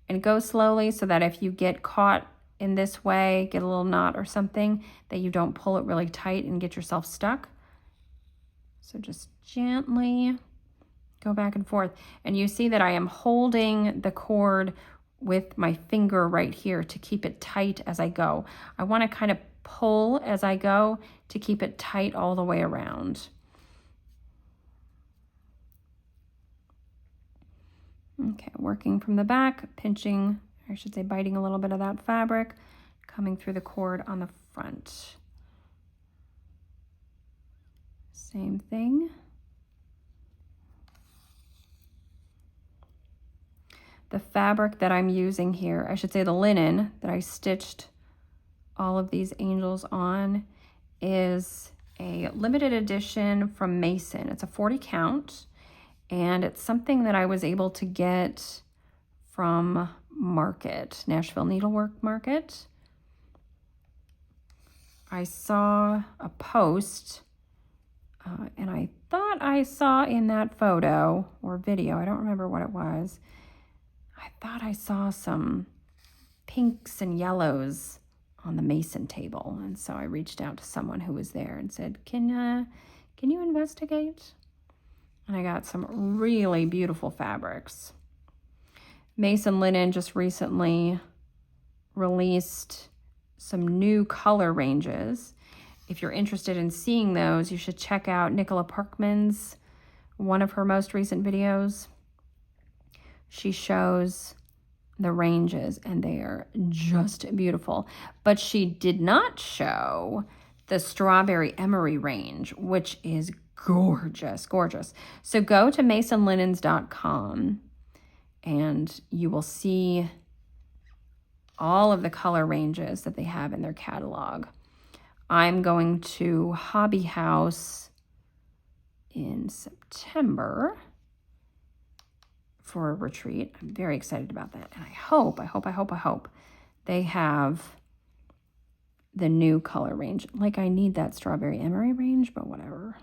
and go slowly so that if you get caught in this way, get a little knot or something, that you don't pull it really tight and get yourself stuck. So just gently go back and forth. And you see that I am holding the cord with my finger right here to keep it tight as I go. I want to kind of pull as I go to keep it tight all the way around. Okay, working from the back, pinching, or I should say biting a little bit of that fabric, coming through the cord on the front. Same thing. The fabric that I'm using here, I should say the linen that I stitched all of these angels on, is a limited edition from Mason. It's a 40 count, and it's something that I was able to get from Market, Nashville Needlework Market. I saw a post, and I thought I saw in that photo or video, I don't remember what it was, I thought I saw some pinks and yellows on the Mason table. And so I reached out to someone who was there and said, can you investigate? And I got some really beautiful fabrics. Mason Linen just recently released some new color ranges. If you're interested in seeing those, you should check out Nicola Parkman's, one of her most recent videos. She shows the ranges, and they are just beautiful. But she did not show the Strawberry Emery range, which is gorgeous, gorgeous. So go to masonlinens.com and you will see all of the color ranges that they have in their catalog. I'm going to Hobby House in September for a retreat. I'm very excited about that. And I hope they have the new color range. Like, I need that Strawberry Emery range, but whatever.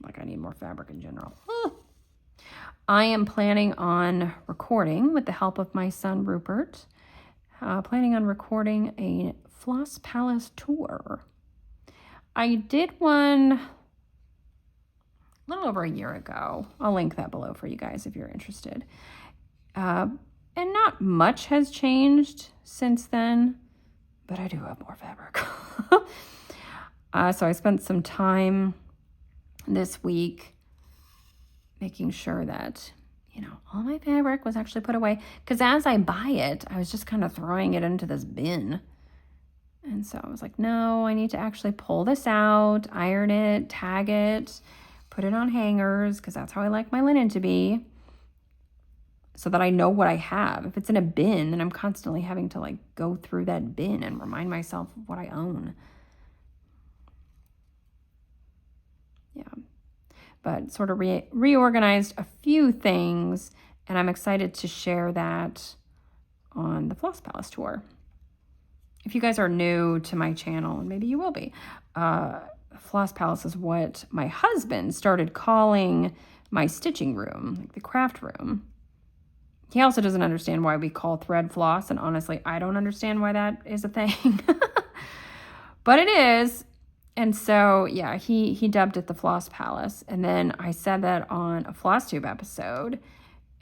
Like, I need more fabric in general. I am planning on recording, with the help of my son Rupert, planning on recording a Floss Palace tour. I did one a little over a year ago. I'll link that below for you guys if you're interested. And not much has changed since then, but I do have more fabric. So I spent some time this week making sure that, all my fabric was actually put away. Because as I buy it, I was just kind of throwing it into this bin. And so I was like, no, I need to actually pull this out, iron it, tag it, put it on hangers, because that's how I like my linen to be, so that I know what I have. If it's in a bin, then I'm constantly having to go through that bin and remind myself of what I own. Yeah. But sort of reorganized a few things, and I'm excited to share that on the Floss Palace tour. If you guys are new to my channel, and maybe you will be, Floss Palace is what my husband started calling my stitching room, the craft room. He also doesn't understand why we call thread floss, and honestly, I don't understand why that is a thing. But it is. And so, yeah, he dubbed it the Floss Palace. And then I said that on a Flosstube episode,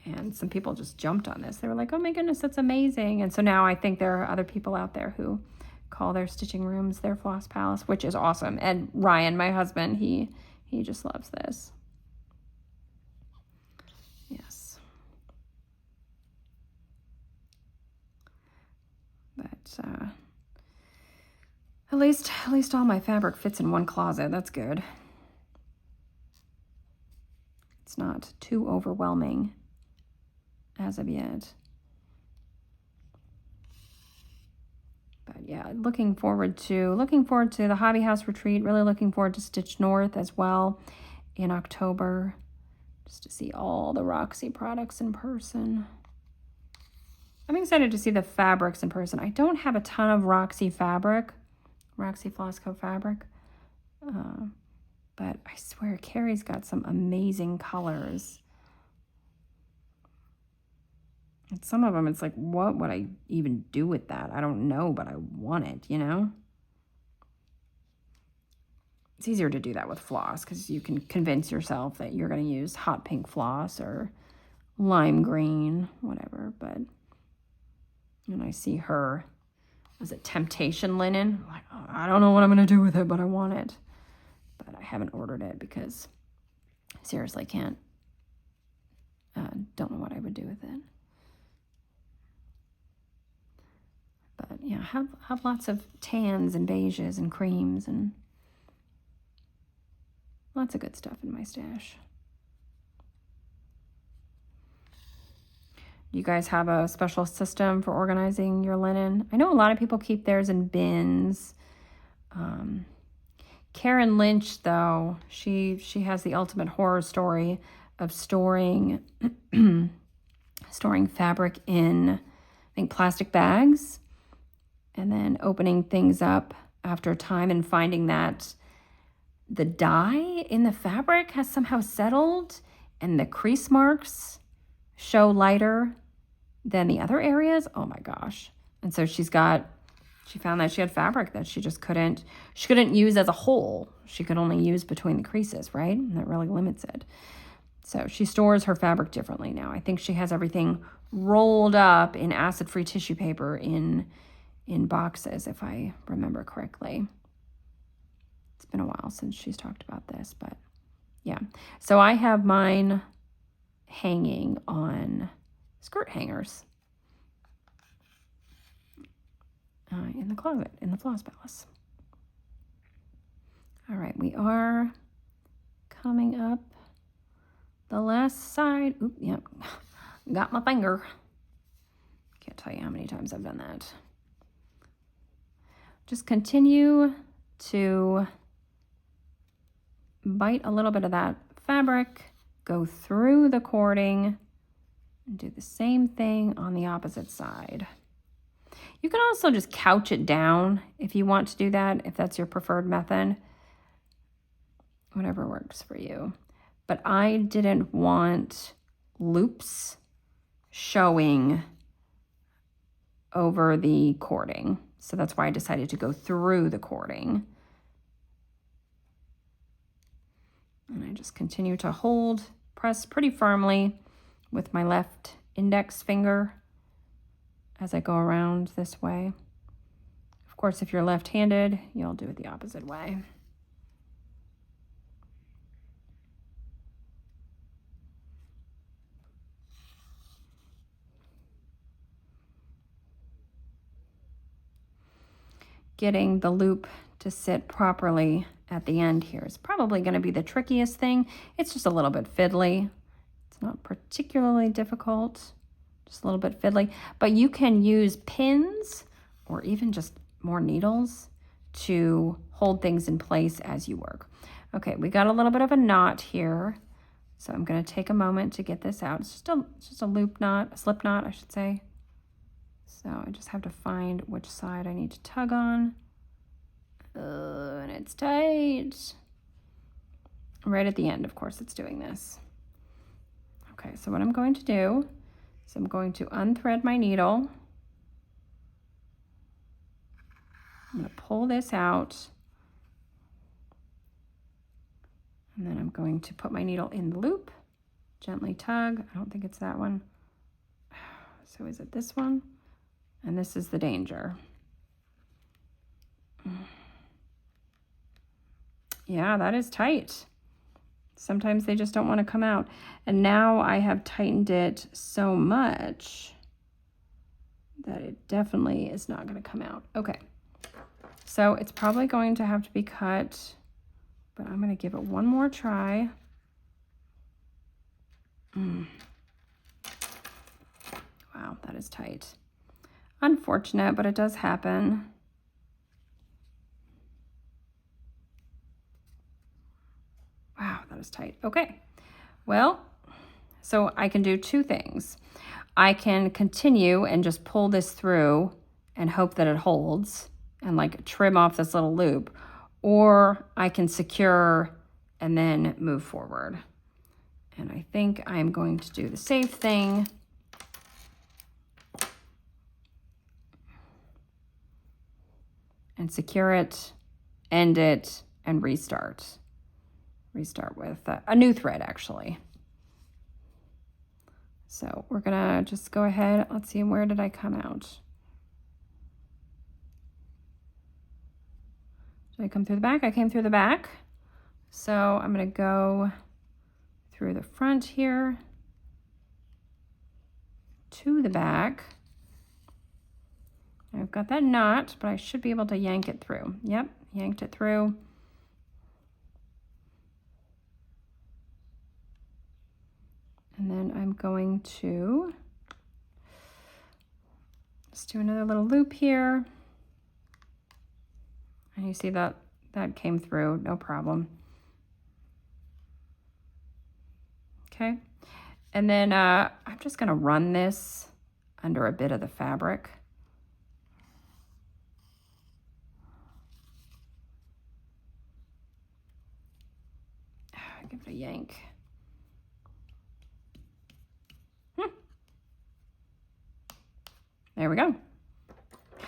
and some people just jumped on this. They were like, oh my goodness, that's amazing. And so now I think there are other people out there who call their stitching rooms their floss palace, which is awesome. And Ryan, my husband, he just loves this. Yes. But at least all my fabric fits in one closet. That's good. It's not too overwhelming as of yet. But yeah, looking forward to the Hobby House retreat. Really looking forward to Stitch North as well in October, just to see all the Roxy products in person. I'm excited to see the fabrics in person. I don't have a ton of Roxy fabric, Roxy Floss Co fabric, but I swear Carrie's got some amazing colors. And some of them, it's like, what would I even do with that? I don't know, but I want it, you know? It's easier to do that with floss because you can convince yourself that you're going to use hot pink floss or lime green, whatever. But when I see her, was it Temptation linen? I'm like, oh, I don't know what I'm going to do with it, but I want it. But I haven't ordered it because I seriously can't. Don't know what I would do with it. But yeah, have lots of tans and beiges and creams and lots of good stuff in my stash. Do you guys have a special system for organizing your linen? I know a lot of people keep theirs in bins. Karen Lynch, though, she has the ultimate horror story of storing storing fabric in, I think, plastic bags, and then opening things up after a time and finding that the dye in the fabric has somehow settled and the crease marks show lighter than the other areas. Oh my gosh. And so she found that she had fabric that she couldn't use as a whole. She could only use between the creases, right? And that really limits it. So she stores her fabric differently now. I think she has everything rolled up in acid-free tissue paper in boxes, if I remember correctly. It's been a while since she's talked about this, but yeah. So I have mine hanging on skirt hangers in the closet, in the Floss Palace. All right, we are coming up the last side. Oop, yep, got my finger. Can't tell you how many times I've done that. Just continue to bite a little bit of that fabric, go through the cording, and do the same thing on the opposite side. You can also just couch it down if you want to do that, if that's your preferred method. Whatever works for you. But I didn't want loops showing over the cording. So that's why I decided to go through the cording. And I just continue to press pretty firmly with my left index finger as I go around this way. Of course, if you're left-handed, you'll do it the opposite way. Getting the loop to sit properly at the end here is probably going to be the trickiest thing. It's just a little bit fiddly. It's not particularly difficult, just a little bit fiddly. But you can use pins or even just more needles to hold things in place as you work. Okay, we got a little bit of a knot here. So I'm going to take a moment to get this out. It's just a loop knot, a slip knot, I should say. So I just have to find which side I need to tug on. And it's tight. Right at the end, of course, it's doing this. Okay, so what I'm going to do is I'm going to unthread my needle. I'm going to pull this out. And then I'm going to put my needle in the loop, gently tug. I don't think it's that one. So is it this one? And this is the danger. Yeah, that is tight. Sometimes they just don't want to come out. And now I have tightened it so much that it definitely is not going to come out. Okay. So it's probably going to have to be cut, but I'm going to give it one more try. Wow, that is tight. Unfortunate, but it does happen. Wow, that is tight. Okay, well, so I can do two things. I can continue and just pull this through and hope that it holds and like trim off this little loop, or I can secure and then move forward. And I think I'm going to do the safe thing. And secure it, end it, and restart. Restart with a new thread, actually. So we're gonna just go ahead. Let's see, where did I come out? Did I come through the back? I came through the back. So I'm gonna go through the front here to the back. I've got that knot, but I should be able to yank it through. Yep, yanked it through. And then I'm going to just do another little loop here. And you see that that came through, no problem. Okay, and then I'm just gonna run this under a bit of the fabric. Give it a yank. There we go.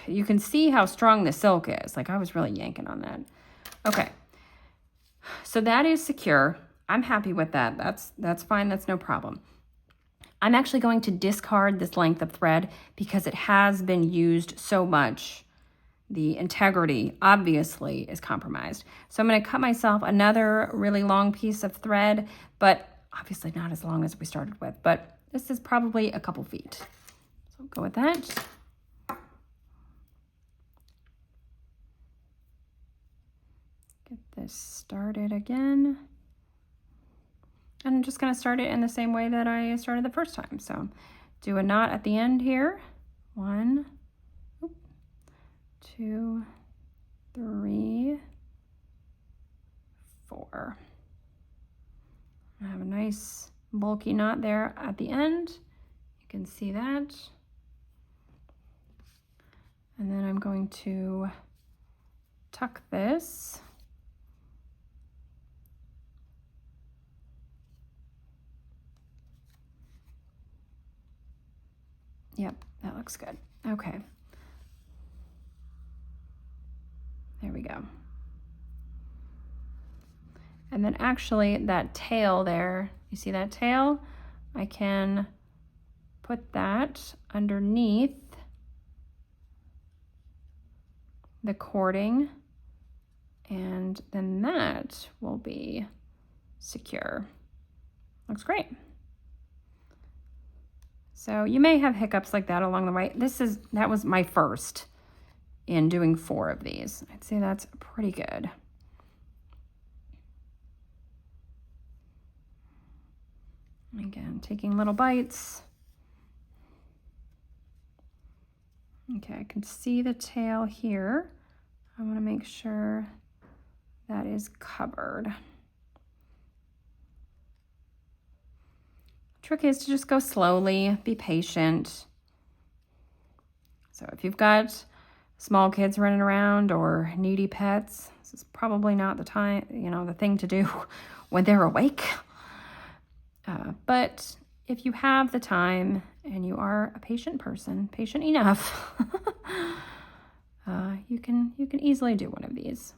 You can see how strong the silk is. Like I was really yanking on that. Okay, so that is secure. I'm happy with that. That's fine, that's no problem. I'm actually going to discard this length of thread because it has been used so much. The integrity obviously is compromised. So I'm going to cut myself another really long piece of thread, but obviously not as long as we started with, but this is probably a couple feet. So I'll go with that. Get this started again. And I'm just going to start it in the same way that I started the first time. So do a knot at the end here. 1, 2, 3, 4. I have a nice bulky knot there at the end. You can see that. And then I'm going to tuck this. Yep, that looks good. Okay. There we go. And then actually that tail there, you see that tail? I can put that underneath the cording, and then that will be secure. Looks great. So you may have hiccups like that along the way. That was my first in doing 4 of these. I'd say that's pretty good. Again, taking little bites. Okay, I can see the tail here. I want to make sure that is covered. Trick is to just go slowly, be patient. So if you've got small kids running around or needy pets, this is probably not the time, the thing to do when they're awake. But if you have the time and you are a patient person, patient enough, you can easily do one of these.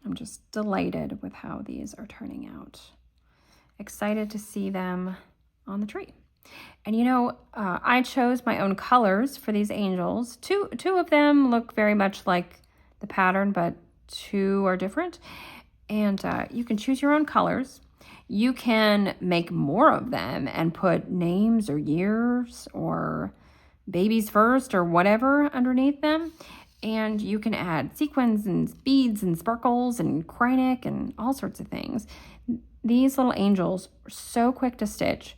I'm just delighted with how these are turning out. Excited to see them on the tree. And you know, I chose my own colors for these angels. Two of them look very much like the pattern, but two are different. And you can choose your own colors. You can make more of them and put names or years or babies first or whatever underneath them. And you can add sequins and beads and sparkles and krynic and all sorts of things. These little angels are so quick to stitch.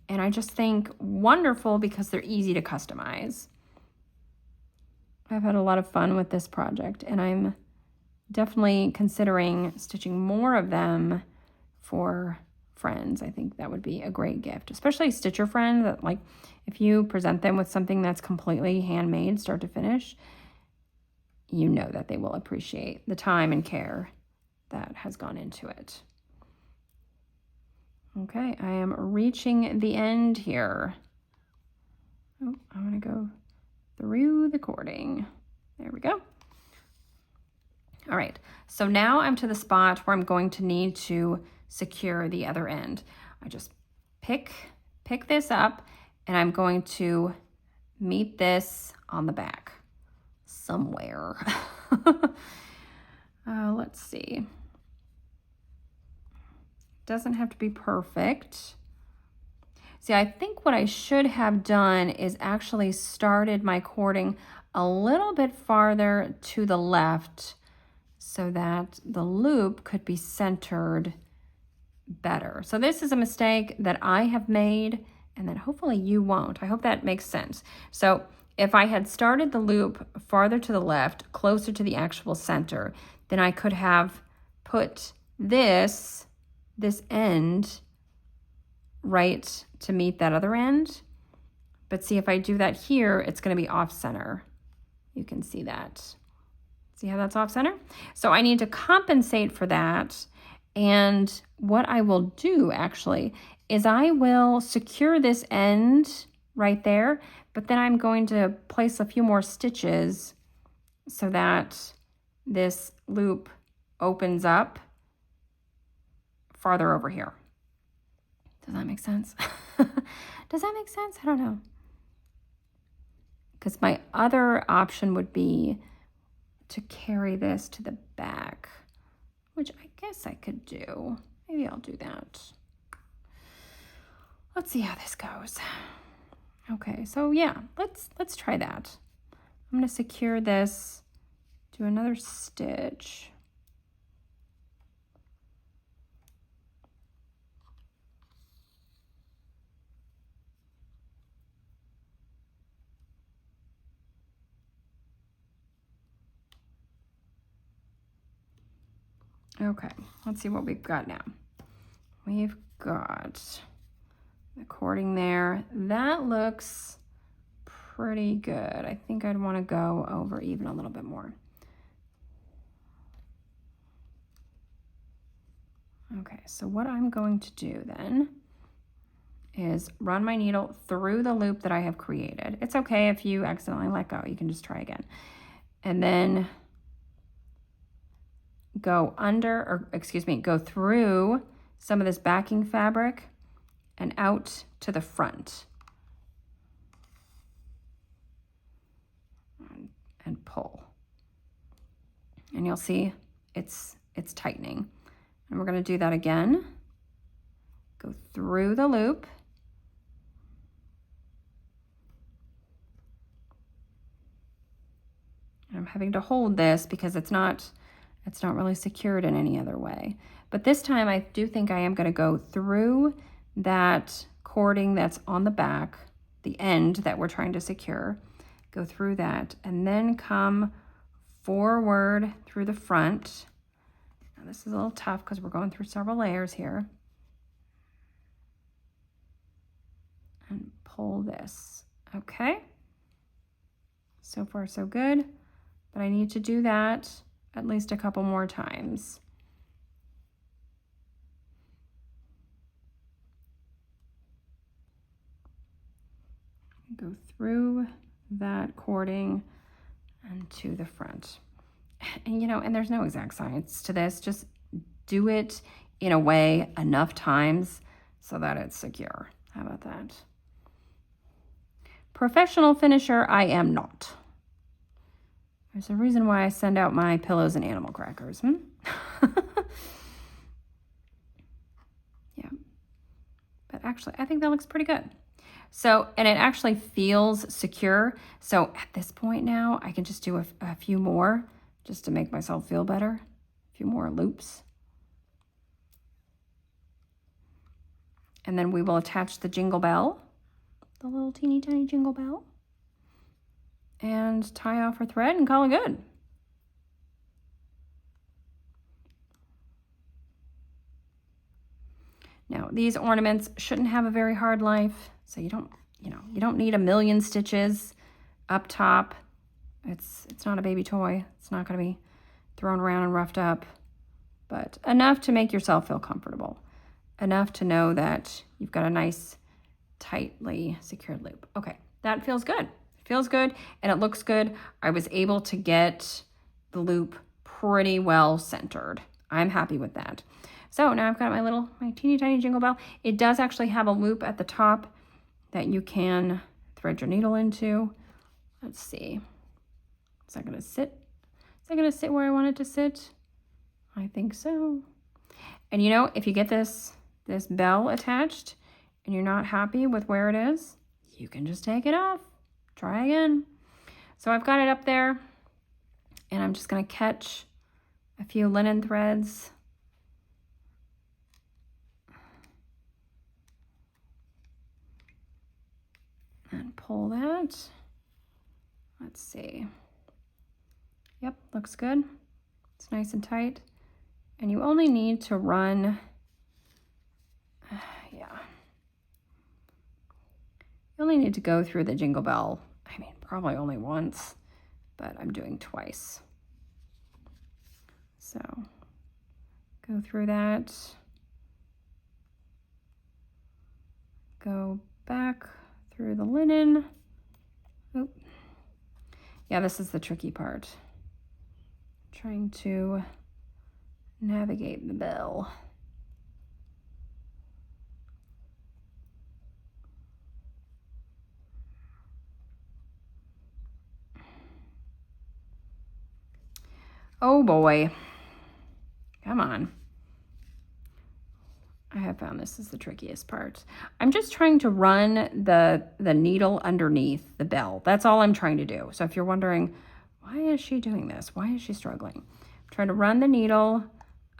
And I just think wonderful because they're easy to customize. I've had a lot of fun with this project, and I'm definitely considering stitching more of them for friends. I think that would be a great gift, especially stitcher friends. That, like, if you present them with something that's completely handmade, start to finish, you know that they will appreciate the time and care that has gone into it. Okay, I am reaching the end here. Oh, I'm gonna go through the cording. There we go. All right, so now I'm to the spot where I'm going to need to secure the other end. I just pick this up, and I'm going to meet this on the back somewhere. Let's see. Doesn't have to be perfect. See, I think what I should have done is actually started my cording a little bit farther to the left so that the loop could be centered better. So this is a mistake that I have made and that hopefully you won't. I hope that makes sense. So if I had started the loop farther to the left, closer to the actual center, then I could have put this end right to meet that other end. But see, if I do that here, it's going to be off center. You can see that. See how that's off center? So I need to compensate for that. And what I will do actually is I will secure this end right there, but then I'm going to place a few more stitches so that this loop opens up farther over here. Does that make sense? Does that make sense? I don't know. Because my other option would be to carry this to the back, which I guess I could do. Maybe I'll do that. Let's see how this goes. Okay, so yeah, let's try that. I'm going to secure this, do another stitch. Okay, let's see what we've got now. We've got the cording there. That looks pretty good. I think I'd want to go over even a little bit more. Okay, so what I'm going to do then is run my needle through the loop that I have created. It's okay if you accidentally let go. You can just try again. And then go go through some of this backing fabric and out to the front. And pull. And you'll see it's tightening. And we're going to do that again. Go through the loop. I'm having to hold this because it's not really secured in any other way. But this time I do think I am going to go through that cording that's on the back, the end that we're trying to secure, go through that, and then come forward through the front. Now this is a little tough because we're going through several layers here. And pull this. Okay. So far so good, but I need to do that at least a couple more times. Go through that cording and to the front. And and there's no exact science to this. Just do it in a way enough times so that it's secure. How about that? professional finisher, I am not. There's a reason why I send out my pillows and animal crackers. Yeah. But actually, I think that looks pretty good. So, and it actually feels secure. So at this point now, I can just do a few more just to make myself feel better. A few more loops. And then we will attach the jingle bell, the little teeny tiny jingle bell, and tie off our thread and call it good. Now, these ornaments shouldn't have a very hard life, so you don't need a million stitches up top. It's not a baby toy. It's not going to be thrown around and roughed up, but enough to make yourself feel comfortable. Enough to know that you've got a nice, tightly secured loop. Okay, that feels good. It feels good and it looks good. I was able to get the loop pretty well centered. I'm happy with that. So now I've got my teeny tiny jingle bell. It does actually have a loop at the top that you can thread your needle into. Let's see. Is that gonna sit? Is that gonna sit where I want it to sit? I think so. And you know, if you get this bell attached and you're not happy with where it is, you can just take it off. Try again. So I've got it up there and I'm just gonna catch a few linen threads. And pull that. Let's see. Yep, looks good. It's nice and tight. And you only need to run, you only need to go through the jingle bell. I mean, probably only once, but I'm doing twice. So go through that. Go back through the linen. Oop. Yeah, this is the tricky part. Trying to navigate the bell. Oh boy. Come on. I have found this is the trickiest part. I'm just trying to run the needle underneath the bell. That's all I'm trying to do. So if you're wondering, why is she doing this? Why is she struggling? I'm trying to run the needle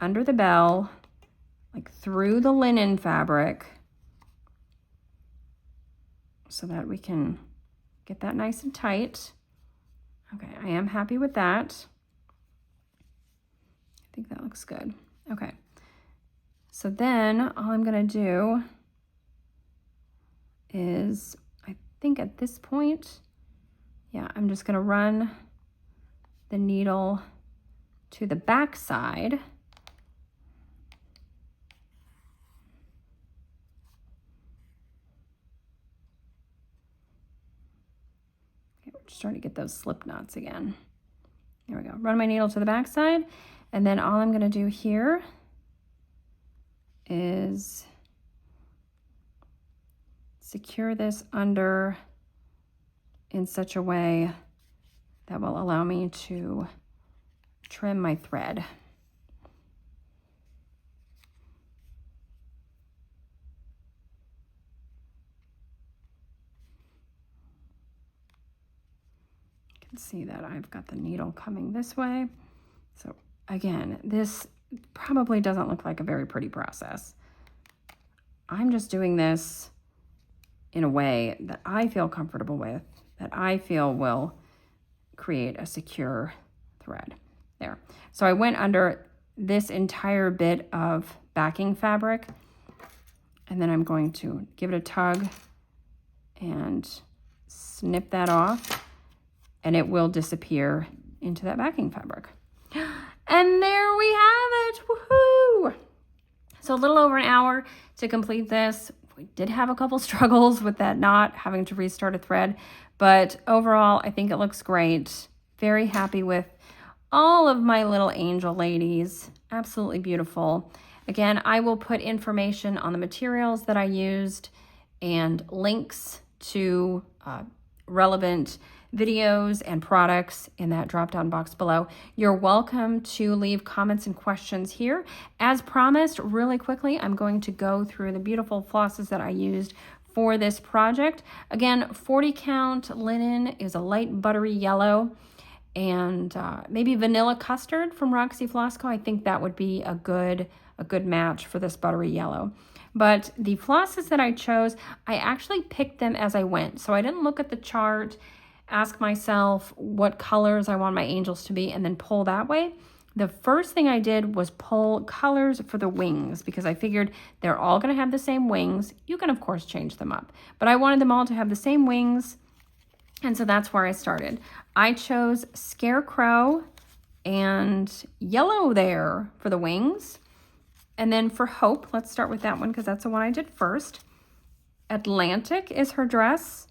under the bell, like through the linen fabric, so that we can get that nice and tight. Okay, I am happy with that. I think that looks good. Okay. So then all I'm gonna do is, I think at this point, yeah, I'm just gonna run the needle to the back side. Okay, we're just trying to get those slip knots again. There we go. Run my needle to the back side, and then all I'm gonna do here is secure this under in such a way that will allow me to trim my thread. You can see that I've got the needle coming this way. So again, this probably doesn't look like a very pretty process. I'm just doing this in a way that I feel comfortable with, that I feel will create a secure thread. There. So I went under this entire bit of backing fabric, and then I'm going to give it a tug and snip that off, and it will disappear into that backing fabric. And there we have it. Woohoo! So a little over an hour to complete this. We did have a couple struggles with that knot, having to restart a thread, but overall I think it looks great. Very happy with all of my little angel ladies. Absolutely beautiful. Again, I will put information on the materials that I used and links to relevant videos and products in that drop-down box below. You're welcome to leave comments and questions here. As promised, really quickly, I'm going to go through the beautiful flosses that I used for this project. Again, 40 count linen is a light buttery yellow, and maybe vanilla custard from Roxy Floss Co. I think that would be a good match for this buttery yellow. But the flosses that I chose, I actually picked them as I went. So I didn't look at the chart, ask myself what colors I want my angels to be, and then pull that way. The first thing I did was pull colors for the wings, because I figured they're all going to have the same wings. You can, of course, change them up, but I wanted them all to have the same wings, and so that's where I started. I chose Scarecrow and yellow there for the wings. And then for Hope, let's start with that one because that's the one I did first. Atlantic is her dress.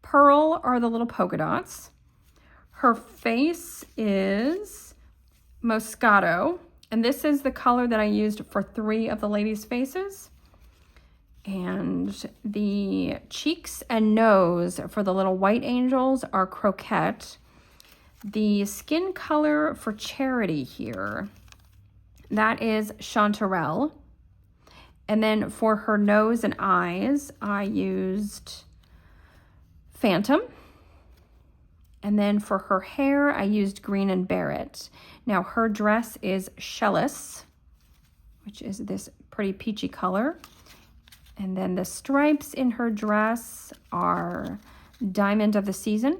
Pearl are the little polka dots. Her face is Moscato, and this is the color that I used for 3 of the ladies' faces. And the cheeks and nose for the little white angels are Croquette. The skin color for Charity here, that is Chanterelle. And then for her nose and eyes, I used Phantom. And then for her hair, I used Green and Barrett. Now her dress is Shellous, which is this pretty peachy color. And then the stripes in her dress are Diamond of the Season.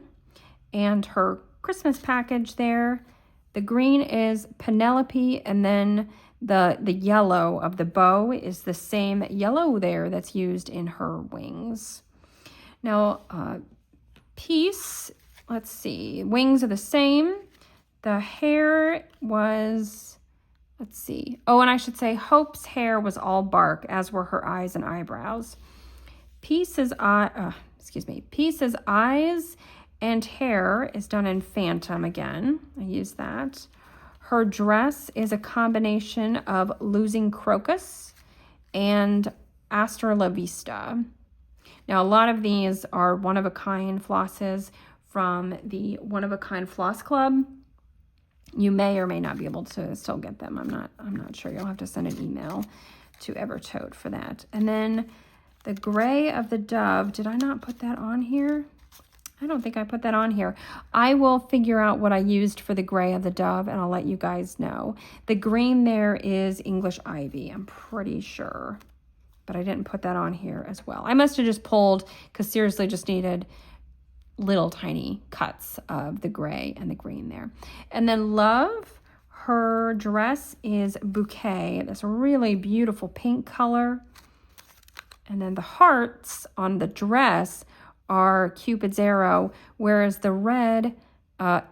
And her Christmas package there, the green is Penelope, and then the yellow of the bow is the same yellow there that's used in her wings. Now, piece, let's see, wings are the same. The hair was, let's see. Oh, and I should say Hope's hair was all bark, as were her eyes and eyebrows. Piece's eyes and hair is done in Phantom again. I use that. Her dress is a combination of Losing Crocus and Aster La Vista. Now, a lot of these are one-of-a-kind flosses from the One-of-a-Kind Floss Club. You may or may not be able to still get them. I'm not sure. You'll have to send an email to Evertote for that. And then the gray of the dove, did I not put that on here? I don't think I put that on here. I will figure out what I used for the gray of the dove, and I'll let you guys know. The green there is English Ivy, I'm pretty sure. But I didn't put that on here as well. I must have just pulled, because seriously just needed little tiny cuts of the gray and the green there. And then Love, her dress is Bouquet. This really beautiful pink color. And then the hearts on the dress are Cupid's arrow, whereas the red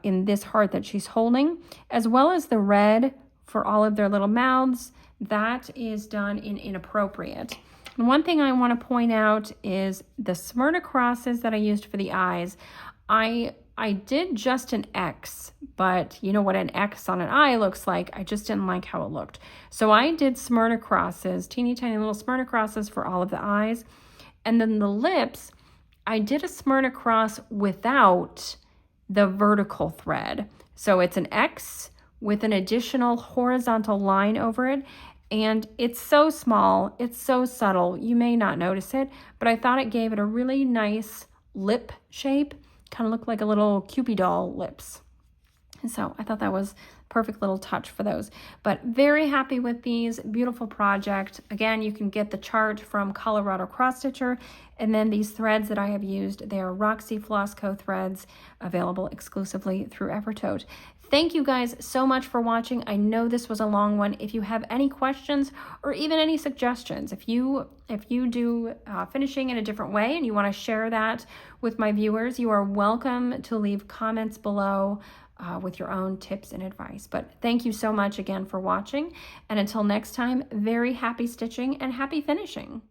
in this heart that she's holding, as well as the red for all of their little mouths, that is done in Inappropriate. And one thing I want to point out is the Smyrna crosses that I used for the eyes. I did just an X, but you know what an X on an eye looks like. I just didn't like how it looked. So I did Smyrna crosses, teeny tiny little Smyrna crosses for all of the eyes. And then the lips, I did a Smyrna cross without the vertical thread. So it's an X with an additional horizontal line over it. And it's so small, it's so subtle, you may not notice it, but I thought it gave it a really nice lip shape. Kind of looked like a little Cupid doll lips. And so I thought that was a perfect little touch for those. But very happy with these, beautiful project. Again, you can get the chart from Colorado Cross Stitcher. And then these threads that I have used, they are Roxy Floss Co threads, available exclusively through Evertote. Thank you guys so much for watching. I know this was a long one. If you have any questions or even any suggestions, if you do finishing in a different way and you want to share that with my viewers, you are welcome to leave comments below with your own tips and advice. But thank you so much again for watching. And until next time, very happy stitching and happy finishing.